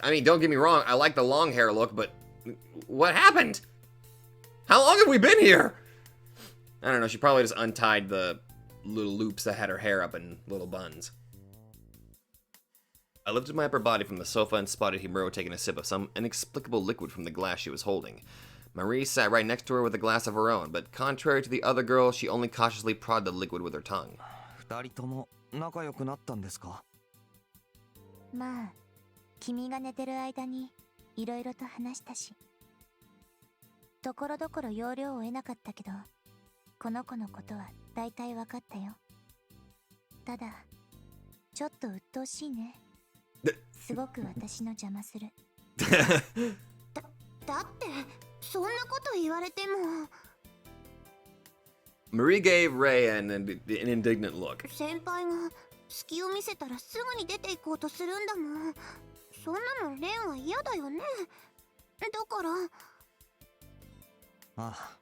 I mean, don't get me wrong, I like the long hair look, but what happened? How long have we been here? I don't know, she probably just untied the little loops that had her hair up in little buns. I lifted my upper body from the sofa and spotted Himuro taking a sip of some inexplicable liquid from the glass she was holding. Marie sat right next to her with a glass of her own, but contrary to the other girl, she only cautiously prodded the liquid with her tongue. 二人とも仲良くなったんですか？まあ、君が寝てる間にいろいろと話したし。ところどころ要領を得なかったけど、この子のことは大体分かったよ。ただ、ちょっと鬱陶しいね。すごく私の邪魔する。だって、そんなこと言われても。Marie gave Ray an indignant look. 先輩が隙を見せたらすぐに出て行こうとするんだもん。そんなのレンは嫌だよね。だから。あ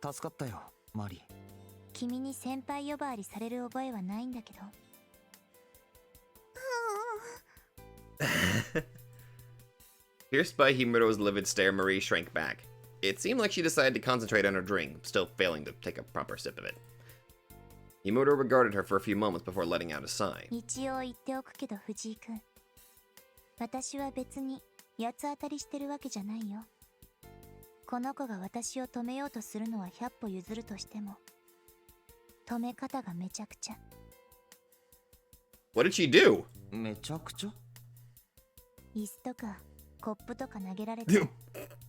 あ、助かったよ、マリー。君に先輩呼ばわりされる覚えはないんだけど。Pierced by Himuro's livid stare, Marie shrank back. It seemed like she decided to concentrate on her drink, still failing to take a proper sip of it. Himuro regarded her for a few moments before letting out a sigh. 一応言っておくけど藤井君、私は別に八つ当たりしてるわけじゃないよ。この子が私を止めようとするのは100歩譲るとしても、止め方がめちゃくちゃ。What did she do? めちゃくちゃ？椅子とかコップとか投げられた。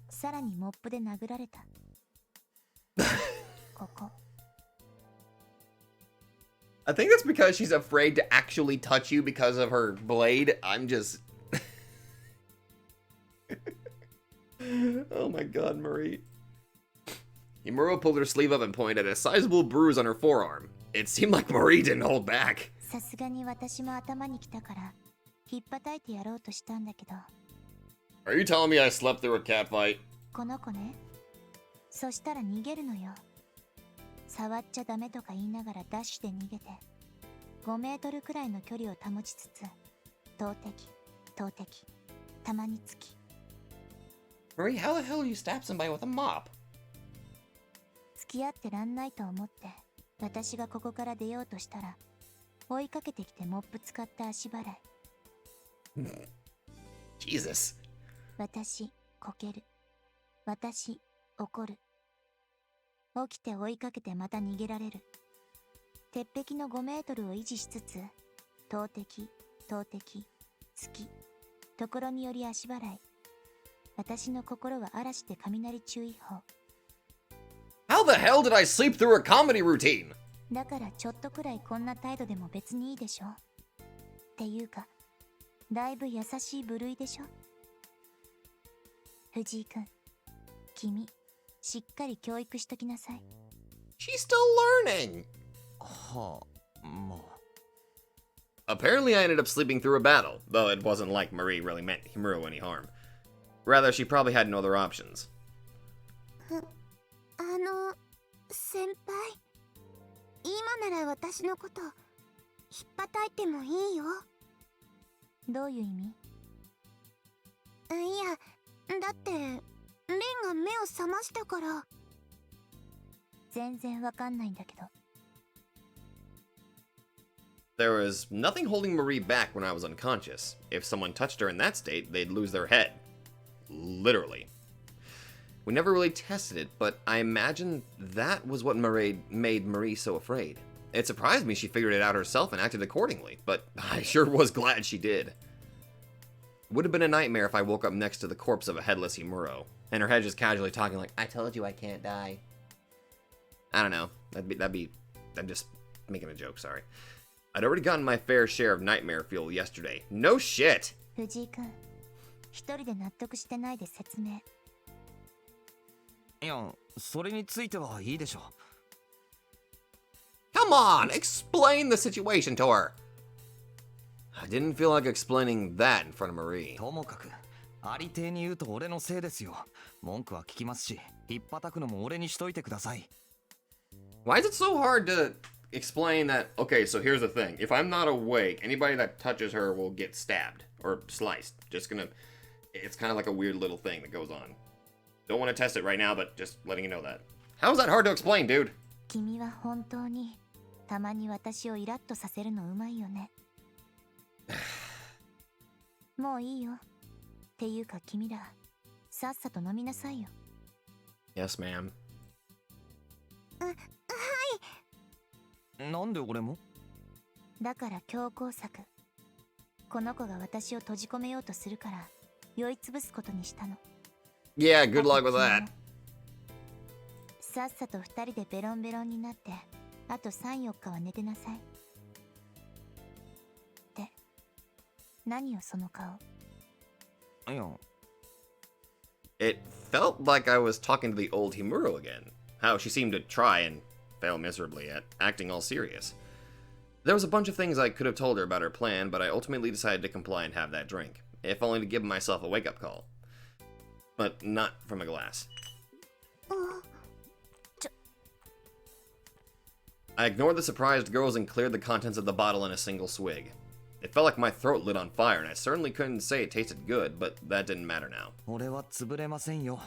さらにモップで殴られた。ここ。I think that's because she's afraid to actually touch you because of her blade. I'm just... Oh my god, Marie. Himuro pulled her sleeve up and pointed at a sizable bruise on her forearm. It seemed like Marie didn't hold back. さすがに私も頭に来たから、ひっぱたいてやろうとしたんだけど。Are you telling me I slept through a cat fight? この子ね。そしたら逃げるのよ。触っちゃダメとか言いながらダッシュで逃げて、5メートルくらいの距離を保ちつつ、投擲、投擲、たまに突き。Marie, how the hell do you stab somebody with a mop? 付き合ってらんないと思って、私がここから出ようとしたら、追いかけてきてモップ使った足払い。Jesus. 私、こける。私、怒る。起きて追いかけてまた逃げられる。鉄壁の5メートルを維持しつつ、投擲、投擲、突き、ところにより足払い。私の心は嵐で雷注意報。How the hell did I sleep through a comedy routine? だからちょっとくらいこんな態度でも別にいいでしょ。っていうか、だいぶ優しい部類でしょ。藤井君、君、しっかり教育しときなさい。She's still learning. はあ、まあ。 Apparently, I ended up sleeping through a battle, though it wasn't like Marie really meant Himuro any harm. Rather, she probably had no other options. 先輩、今なら私のことひっぱたいてもいいよ。どういう意味？いや、だってレンが目を覚ましたから。全然わかんないんだけど。There was nothing holding Marie back when I was unconscious. If someone touched her in that state, they'd lose their head. Literally. We never really tested it, but I imagine that was what made Marie so afraid. It surprised me she figured it out herself and acted accordingly, but I sure was glad she did. It would have been a nightmare if I woke up next to the corpse of a headless Himuro, and her head just casually talking like, I told you I can't die. I don't know. I'm just making a joke, sorry. I'd already gotten my fair share of nightmare fuel yesterday. No shit! 藤井君、一人で納得してないで説明。いや、それについてはいいでしょ。Come on, explain the situation to her. I didn't feel like explaining that in front of Marie. ともかく、ありていに言うと俺のせいですよ。文句は聞きますし、ひっぱたくのも俺にしといてください。Why is it so hard to explain that? Okay, so here's the thing. If I'm not awake, anybody that touches her will get stabbed or sliced. It's kind of like a weird little thing that goes on. Don't want to test it right now, but just letting you know that. How's that hard to explain, dude? 君は本当にたまに私をイラッとさせるのうまいよね。もういいよ。っていうか君ら、さっさと飲みなさいよ。Yes, ma'am. なんで俺も？だから強行策。この子が私を閉じ込めようとするから酔いつぶすことにしたの。Yeah, good luck with that. さっさと二人でベロンベロンになって、あと3、4日は寝てなさい。って、何よその顔。いや。It felt like I was talking to the old Himuro again. How she seemed to try and fail miserably at acting all serious. There was a bunch of things I could have told her about her plan, but I ultimately decided to comply and have that drink, if only to give myself a wake-up call. But not from a glass. I ignored the surprised girls and cleared the contents of the bottle in a single swig. It felt like my throat lit on fire, and I certainly couldn't say it tasted good, but that didn't matter now. 俺は潰れませんよ。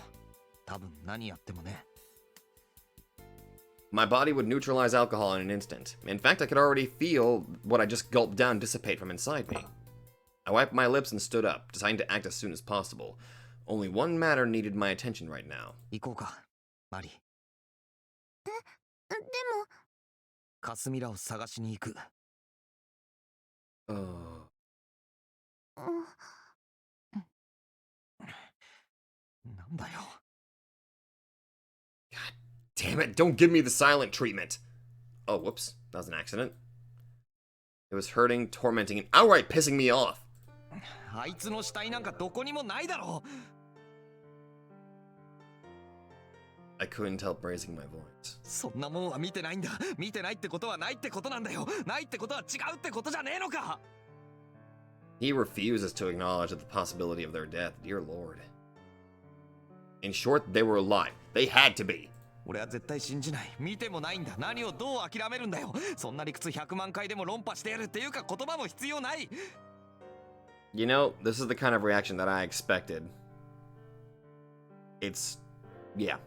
多分何やってもね。My body would neutralize alcohol in an instant. In fact, I could already feel what I just gulped down dissipate from inside me. I wiped my lips and stood up, deciding to act as soon as possible. Only one matter needed my attention right now. 行こうか、マリー。でも。かすみらを探しに行く。なんだよ。God damn it, don't give me the silent treatment. Oh, whoops, that was an accident. It was hurting, tormenting, and outright pissing me off. あいつの死体なんかどこにもないだろう。I couldn't help raising my voice. そんなもんは見てないんだ。見てないってことはないってことなんだよ。ないってことは違うってことじゃねえのか。He refuses to acknowledge the possibility of their death, dear lord. In short, they were alive. They had to be. 俺は絶対信じない。見てもないんだ。何をどう諦めるんだよ。そんな理屈100万回でも論破してやるっていうか言葉も必要ない。You know, this is the kind of reaction that I expected. It's... yeah.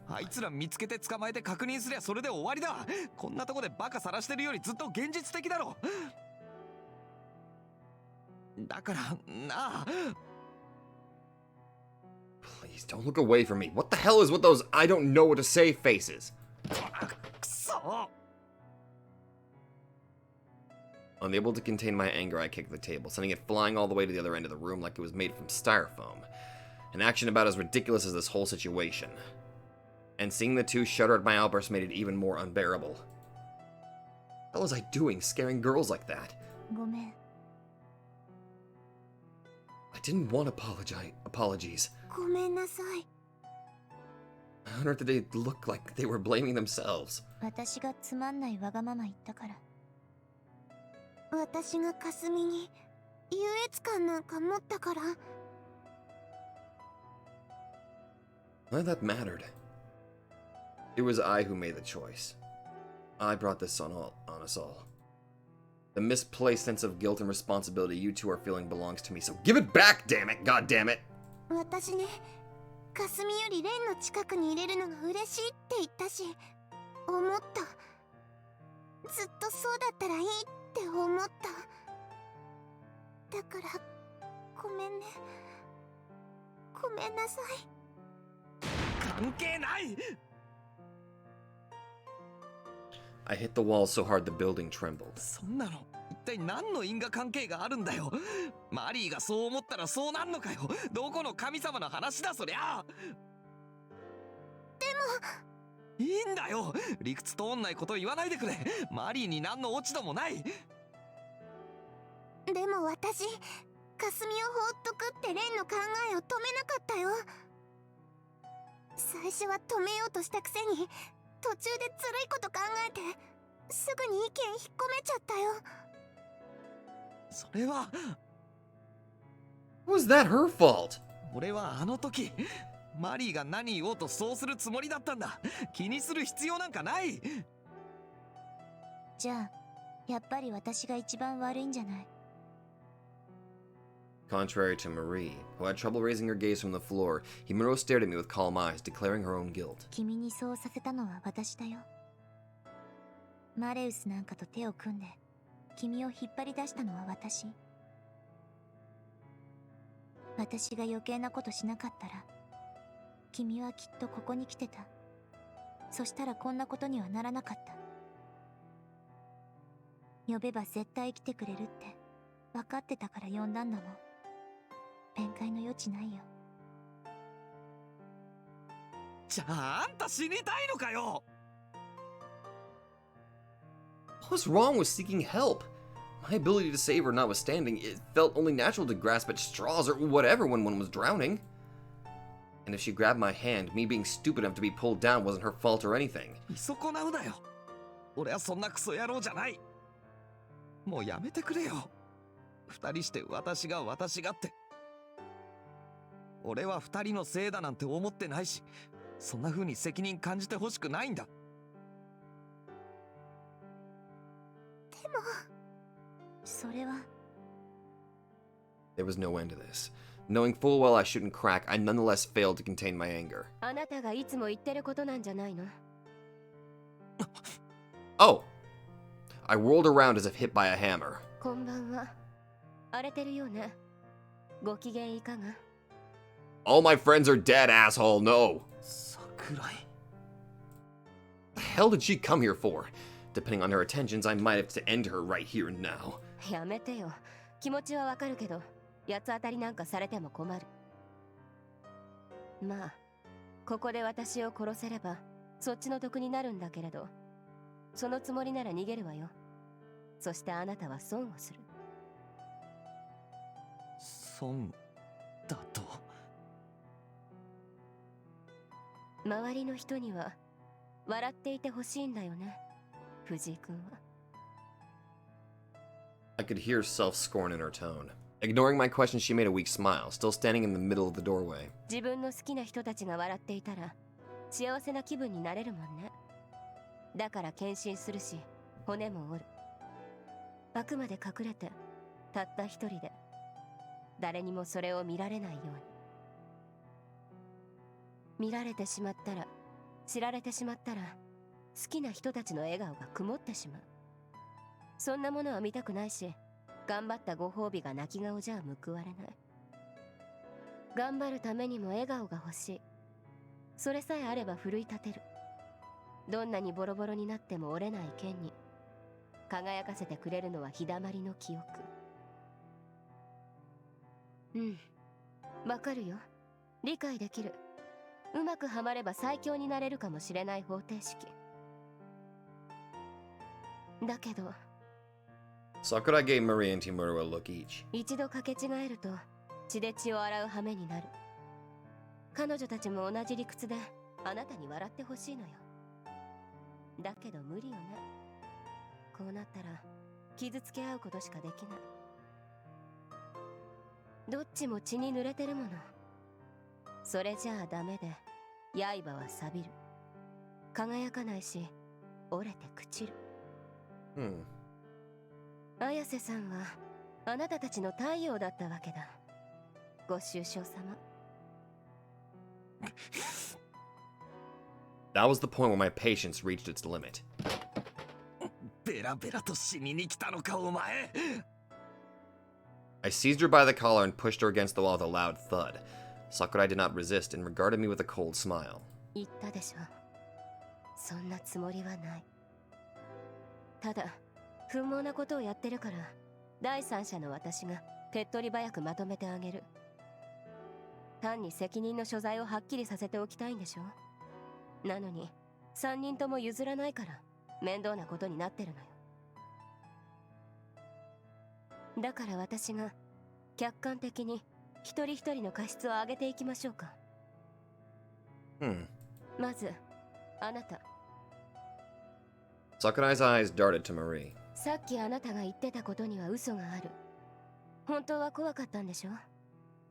あいつら見つけて捕まえて確認すりゃそれで終わりだ。こんなとこでバカさらしてるよりずっと現実的だろ。だからなあ。Please don't look away from me. What the hell is with those I don't know what to say faces? くそ。Unable to contain my anger, I kicked the table, sending it flying all the way to the other end of the room like it was made from styrofoam. An action about as ridiculous as this whole situation. And seeing the two shudder at my outburst made it even more unbearable. What was I doing, scaring girls like that? ごめん。I didn't want apologies. ごめんなさい。On earth did they look like they were blaming themselves? 私がつまんないわがまま言ったから。私がかすみに優越感なんか持ったから。None of that mattered. It was I who made the choice. I brought this on us all. The misplaced sense of guilt and responsibility you two are feeling belongs to me, so give it back, damn it! God damn it! 私ね、かすみよりレンの近くに入れるのが嬉しいって言ったし、思った。ずっとそうだったらいいって思った。だから、ごめんね。ごめんなさい。関係ない。I hit the wall so hard the building trembled. そんなの一体何の因果関係があるんだよ。マリーがそう思ったらそうなんのかよ。どこの神様の話だそりゃ。でもいいんだよ。理屈通んないこと言わないでくれ。マリーに何の落ち度もない。でも私、かすみを放っとくってレンの考えを止めなかったよ。最初は止めようとしたくせに途中でずるいこと考えてすぐに意見引っ込めちゃったよ。それは Was that her fault? 俺はあの時マリーが何言おうとそうするつもりだったんだ。気にする必要なんかない。じゃあやっぱり私が一番悪いんじゃない。Contrary to Marie, who had trouble raising her gaze from the floor, Himuro stared at me with calm eyes, declaring her own guilt. 君にそうさせたのは私だよ。マレウスなんかと手を組んで君を引っ張り出したのは私。私が余計なことしなかったら君はきっとここに来てた。そしたらこんなことにはならなかった。呼べば絶対来てくれるって分かってたから呼んだんだもん。弁解の余地ないよ。じゃああんた死にたいのかよ。 What's wrong with seeking help? My ability to save her notwithstanding, it felt only natural to grasp at straws or whatever when one was drowning. And if she grabbed my hand, me being stupid enough to be pulled down wasn't her fault or anything. 見損なうなよ。俺はそんなクソ野郎じゃない。もうやめてくれよ。二人して私がって。俺は二人のせいだなんて思ってないし、そんな風に責任感じてほしくないんだ。でもそれは There was no end to this. Knowing full well I shouldn't crack, I nonetheless failed to contain my anger. あなたがいつも言ってることなんじゃないの？ Oh! I whirled around as if hit by a hammer. こんばんは。荒れてるよね。ご機嫌いかが？ All my friends are dead, asshole, no! 桜井。 The hell did she come here for? Depending on her attentions, I might have to end her right here and now. やめてよ。気持ちはわかるけど、八つ当たりなんかされても困る。まあ、ここで私を殺せれば、そっちの得になるんだけれど、そのつもりなら逃げるわよ。そしてあなたは損をする。損だと。周りの人には笑っていてほしいんだよね、藤井君は。I could hear self-scorn in her tone. Ignoring my question, she made a weak smile, still standing in the middle of the doorway. 自分の好きな人たちが笑っていたら幸せな気分になれるもんね。だから献身するし、骨も折る。あくまで隠れて、たった一人で、誰にもそれを見られないように。見られてしまったら、知られてしまったら、好きな人たちの笑顔が曇ってしまう。そんなものは見たくないし、頑張ったご褒美が泣き顔じゃ報われない。頑張るためにも笑顔が欲しい。それさえあれば奮い立てる。どんなにボロボロになっても折れない剣に輝かせてくれるのは日だまりの記憶。うん、わかるよ。理解できる。うまくはまれば最強になれるかもしれない方程式。だけど Sakura gave Marie and Timuru a look each. 一度かけ違えると血で血を洗う羽目になる。彼女たちも同じ理屈であなたに笑ってほしいのよ。だけど無理よね。こうなったら傷つけ合うことしかできない。どっちも血に濡れてるもの。それじゃあダメで、刃は錆びる。輝かないし、折れて朽ちる。綾瀬さんはあなたたちの太陽だったわけだ。ご愁傷様。That was the point where my patience reached its limit. ベラベラと死にに来たのかお前。 I seized her by the collar and pushed her against the wall with a loud thud. Sakurai did not resist and regarded me with a cold smile. 言ったでしょ。そんなつもりはない。ただ、不毛なことをやってるから、第三者の私が手っ取り早くまとめてあげる。単に責任の所在をはっきりさせておきたいんでしょ。なのに、3人とも譲らないから、面倒なことになってるのよ。だから私が、客観的に一人一人の過失を上げていきましょうか。まず、あなた。Sakurai's eyes darted to Marie. さっきあなたが言ってたことには嘘がある。本当は怖かったんでしょ？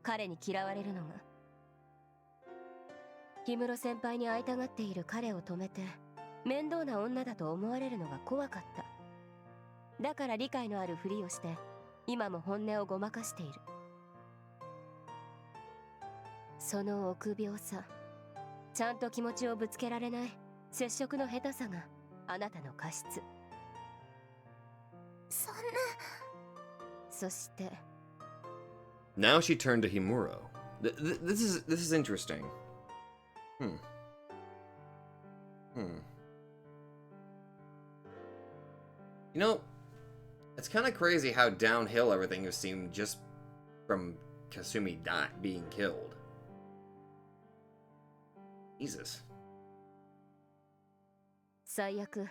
彼に嫌われるのが。氷室先輩に会いたがっている彼を止めて、面倒な女だと思われるのが怖かった。だから理解のあるふりをして、今も本音をごまかしている。その臆病さ、ちゃんと気持ちをぶつけられない接触の下手さがあなたの過失。そんな。そして Now she turned to Himuro. This is interesting. You know, it's kind of crazy how downhill everything has seemed just from Kasumi being killed. Jesus. 最悪、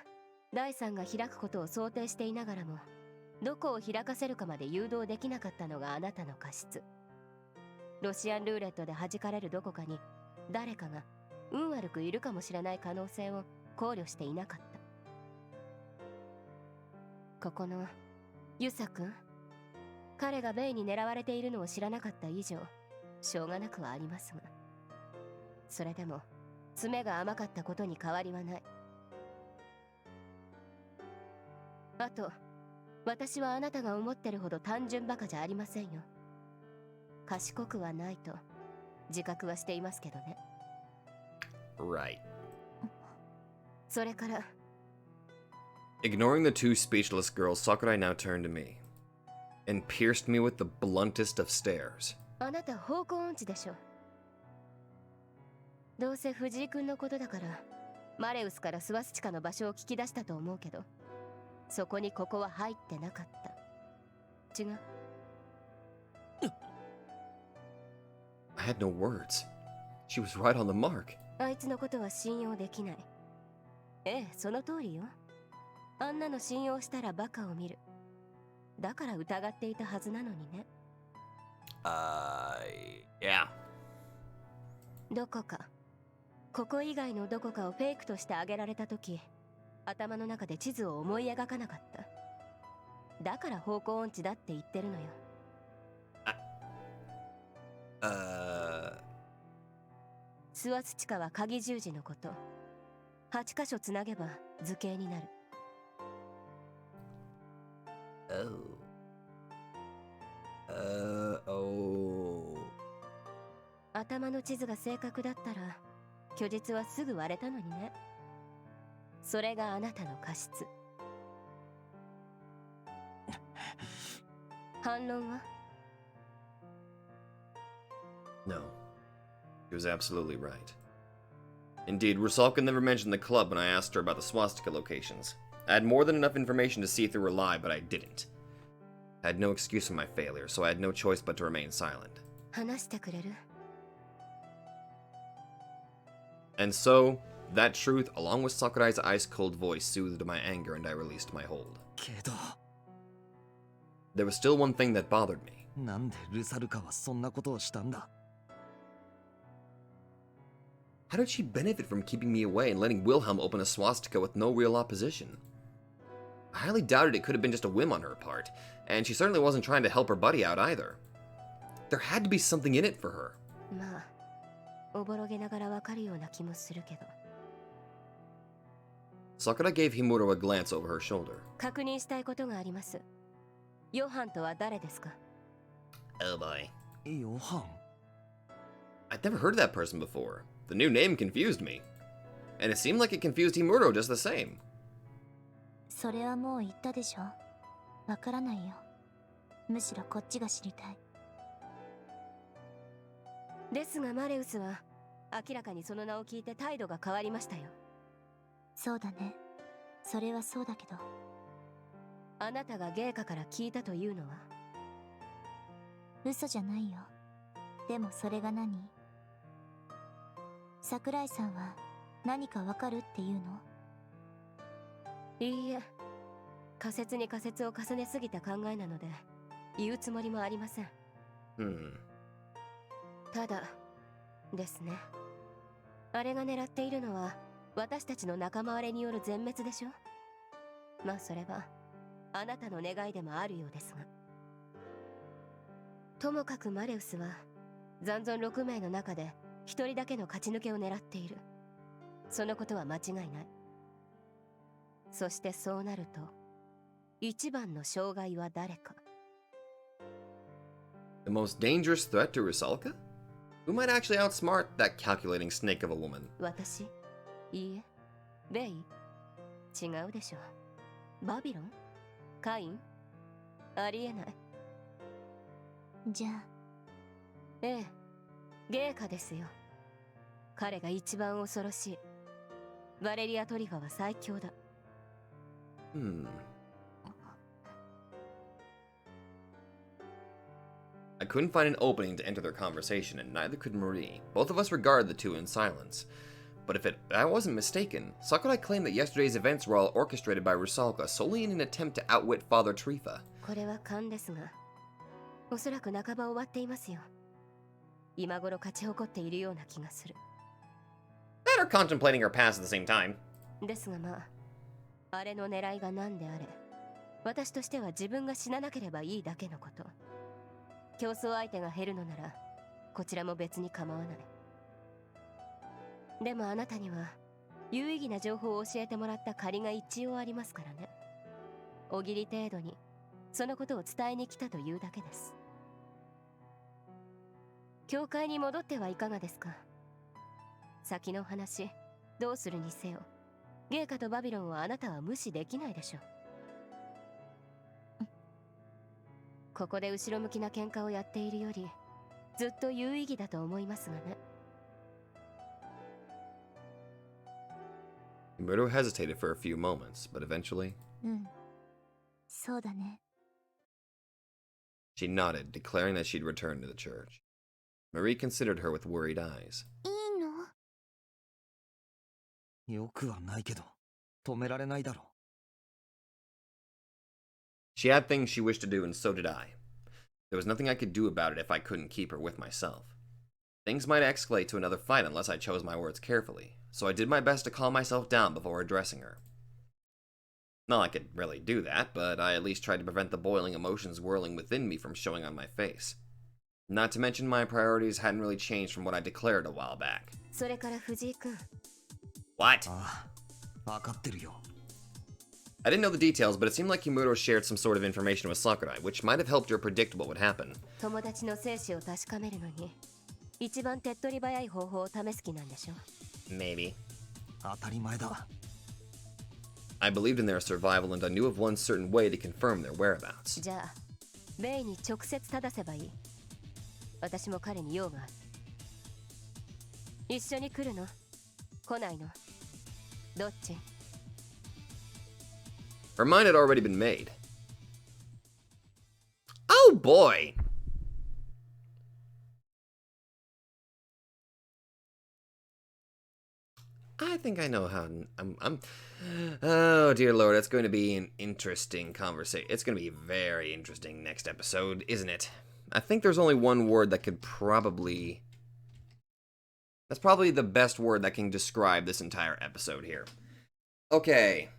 第三が開くことを想定していながらも、どこを開かせるかまで誘導できなかったのがあなたの過失。ロシアンルーレットで弾かれるどこかに、誰かが運悪くいるかもしれない可能性を考慮していなかった。ここのユサ君、彼がベイに狙われているのを知らなかった以上しょうがなくはありますが、それでも詰めが甘かったことに変わりはない。あと、私はあなたが思ってるほど単純バカじゃありませんよ。賢くはないと自覚はしていますけどね。 Right. それから、 Ignoring the two speechless girls, Sakurai now turned to me and pierced me with the bluntest of stares. あなた方向音痴でしょ。どうせ藤井君のことだからマレウスからスワスチカの場所を聞き出したと思うけど、そこにここは入ってなかった。違う？ I had no words. She was right on the mark. あいつのことは信用できない。ええ、その通りよ。あんなの信用したらバカを見る。だから疑っていたはずなのにね。Yeah. どこか、ここ以外のどこかをフェイクとしてあげられたとき、頭の中で地図を思い描かなかった。だから方向音痴だって言ってるのよ。スワスチカは鍵十字のこと。8箇所つなげば図形になる。頭の地図が正確だったら虚実はすぐ割れたのにね。それがあなたの過失。反論は？ No. He was absolutely right. Indeed, Rusalka never mentioned the club when I asked her about the swastika locations. I had more than enough information to see through her lie, but I didn't. I had no excuse for my failure, so I had no choice but to remain silent. 話してくれる？ And so, that truth, along with Sakurai's ice-cold voice, soothed my anger and I released my hold. けど、 There was still one thing that bothered me. なんでルサルカはそんなことをしたんだ？ How did she benefit from keeping me away and letting Wilhelm open a swastika with no real opposition? I highly doubted it could have been just a whim on her part, and she certainly wasn't trying to help her buddy out either. There had to be something in it for her. まあ、おぼろげながらわかるような気もするけど。 Sakura gave Himuro a glance over her shoulder. 確認したいことがあります。ヨハンとは誰ですか？ Oh boy. ヨハン。 I'd never heard of that person before. The new name confused me. And it seemed like it confused Himuro just the same. それはもう言ったでしょ。わからないよ。むしろこっちが知りたい。ですがマレウスは明らかにその名を聞いて態度が変わりましたよ。そうだね。それはそうだけど。あなたが芸家から聞いたというのは？嘘じゃないよ。でもそれが何？桜井さんは何かわかるっていうの？いいえ、仮説に仮説を重ねすぎた考えなので言うつもりもありません。ただですね、あれが狙っているのは私たちの仲間割れによる全滅でしょ。まあそれはあなたの願いでもあるようですが、ともかくマレウスは残存6名の中で1人だけの勝ち抜けを狙っている。そのことは間違いない。そしてそうなると一番の障害は誰か。 The most dangerous threat to Rusalka? Who might actually outsmart that calculating snake of a woman? 私？いいえ、ベイ？違うでしょ。バビロン？カイン？ありえない。じゃあ。ええ、芸家ですよ。彼が一番恐ろしい。バレリア・トリファは最強だ。I couldn't find an opening to enter their conversation, and neither could Marie. Both of us regarded the two in silence. But if I wasn't mistaken, Sakurai claimed that yesterday's events were all orchestrated by Rusalka solely in an attempt to outwit Father Trifa. これは勘ですが、おそらく半ば終わっていますよ。今頃勝ち誇っているような気がする。That or contemplating her past at the same time. ですがまあ、あれの狙いが何であれ、私としては自分が死ななければいいだけのこと。競争相手が減るのならこちらも別に構わない。でもあなたには有意義な情報を教えてもらった借りが一応ありますからね。おぎり程度にそのことを伝えに来たというだけです。教会に戻ってはいかがですか。先の話どうするにせよ、ゲイカとバビロンはあなたは無視できないでしょう。ここで後ろ向きな喧嘩をやっているよりずっと有意義だと思いますがね。Murdo hesitated for a few moments, but eventually, そうだね。 she nodded, declaring that she'd return to the church. Marie considered her with worried eyes. いいの？よくはないけど、止められないだろ。She had things she wished to do, and so did I. There was nothing I could do about it if I couldn't keep her with myself. Things might escalate to another fight unless I chose my words carefully, so I did my best to calm myself down before addressing her. Not like I could really do that, but I at least tried to prevent the boiling emotions whirling within me from showing on my face. Not to mention my priorities hadn't really changed from what I declared a while back. それから藤井君。 What? ああ、わかってるよ。I didn't know the details, but it seemed like Kimuro shared some sort of information with Sakurai, which might have helped her predict what would happen. 友達の生死を確かめるのに一番手っ取り早い方法を試す気なんでしょ。 Maybe. 当たり前だ。I believed in their survival, and I knew of one certain way to confirm their whereabouts. じゃあベイに直接正せばいい。私も彼に用がある。一緒に来るの？来ないの？どっち？ Her mind had already been made. Oh boy! I think I know how. Oh dear lord, it's going to be an interesting conversation. It's going to be very interesting next episode, isn't it? I think there's only one word that could probably... That's probably the best word that can describe this entire episode here. Okay,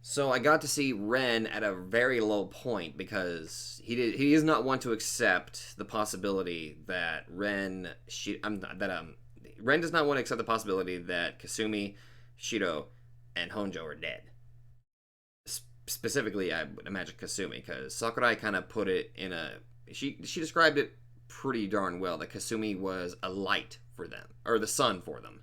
so I got to see Ren at a very low point because he is not one to accept the possibility that Ren does not want to accept the possibility that Kasumi, Shido, and Honjo are dead. Specifically, I would imagine Kasumi, because Sakurai kind of put it in a... She described it pretty darn well, that Kasumi was a light for them, or the sun for them.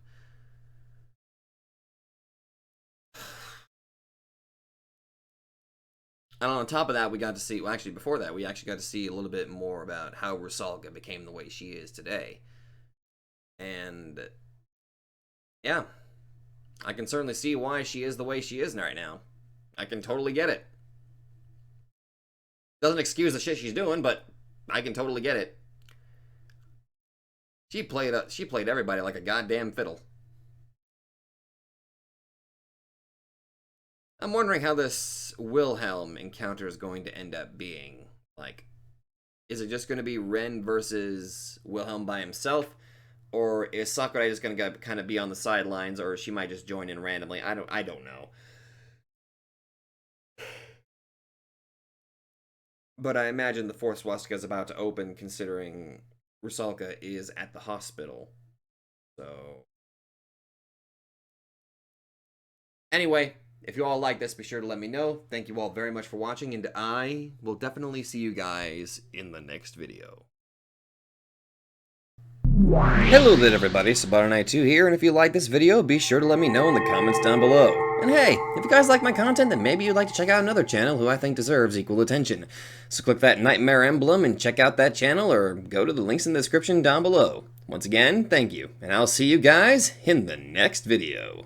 And on top of that, we got to see... Well, actually, before that, we actually got to see a little bit more about how Rusalka became the way she is today. And... yeah. I can certainly see why she is the way she is right now. I can totally get it. Doesn't excuse the shit she's doing, but I can totally get it. She played everybody like a goddamn fiddle. I'm wondering how this Wilhelm encounter is going to end up being. Like, is it just going to be Ren versus Wilhelm by himself? Or is Sakurai just going to kind of be on the sidelines, or she might just join in randomly? I don't know. But I imagine the fourth swastika is about to open, considering Rusalka is at the hospital. So... anyway, if you all like this, be sure to let me know. Thank you all very much for watching, and I will definitely see you guys in the next video. Hello there everybody, Sabato92 here, and if you like this video, be sure to let me know in the comments down below. And hey, if you guys like my content, then maybe you'd like to check out another channel who I think deserves equal attention. So click that nightmare emblem and check out that channel, or go to the links in the description down below. Once again, thank you, and I'll see you guys in the next video.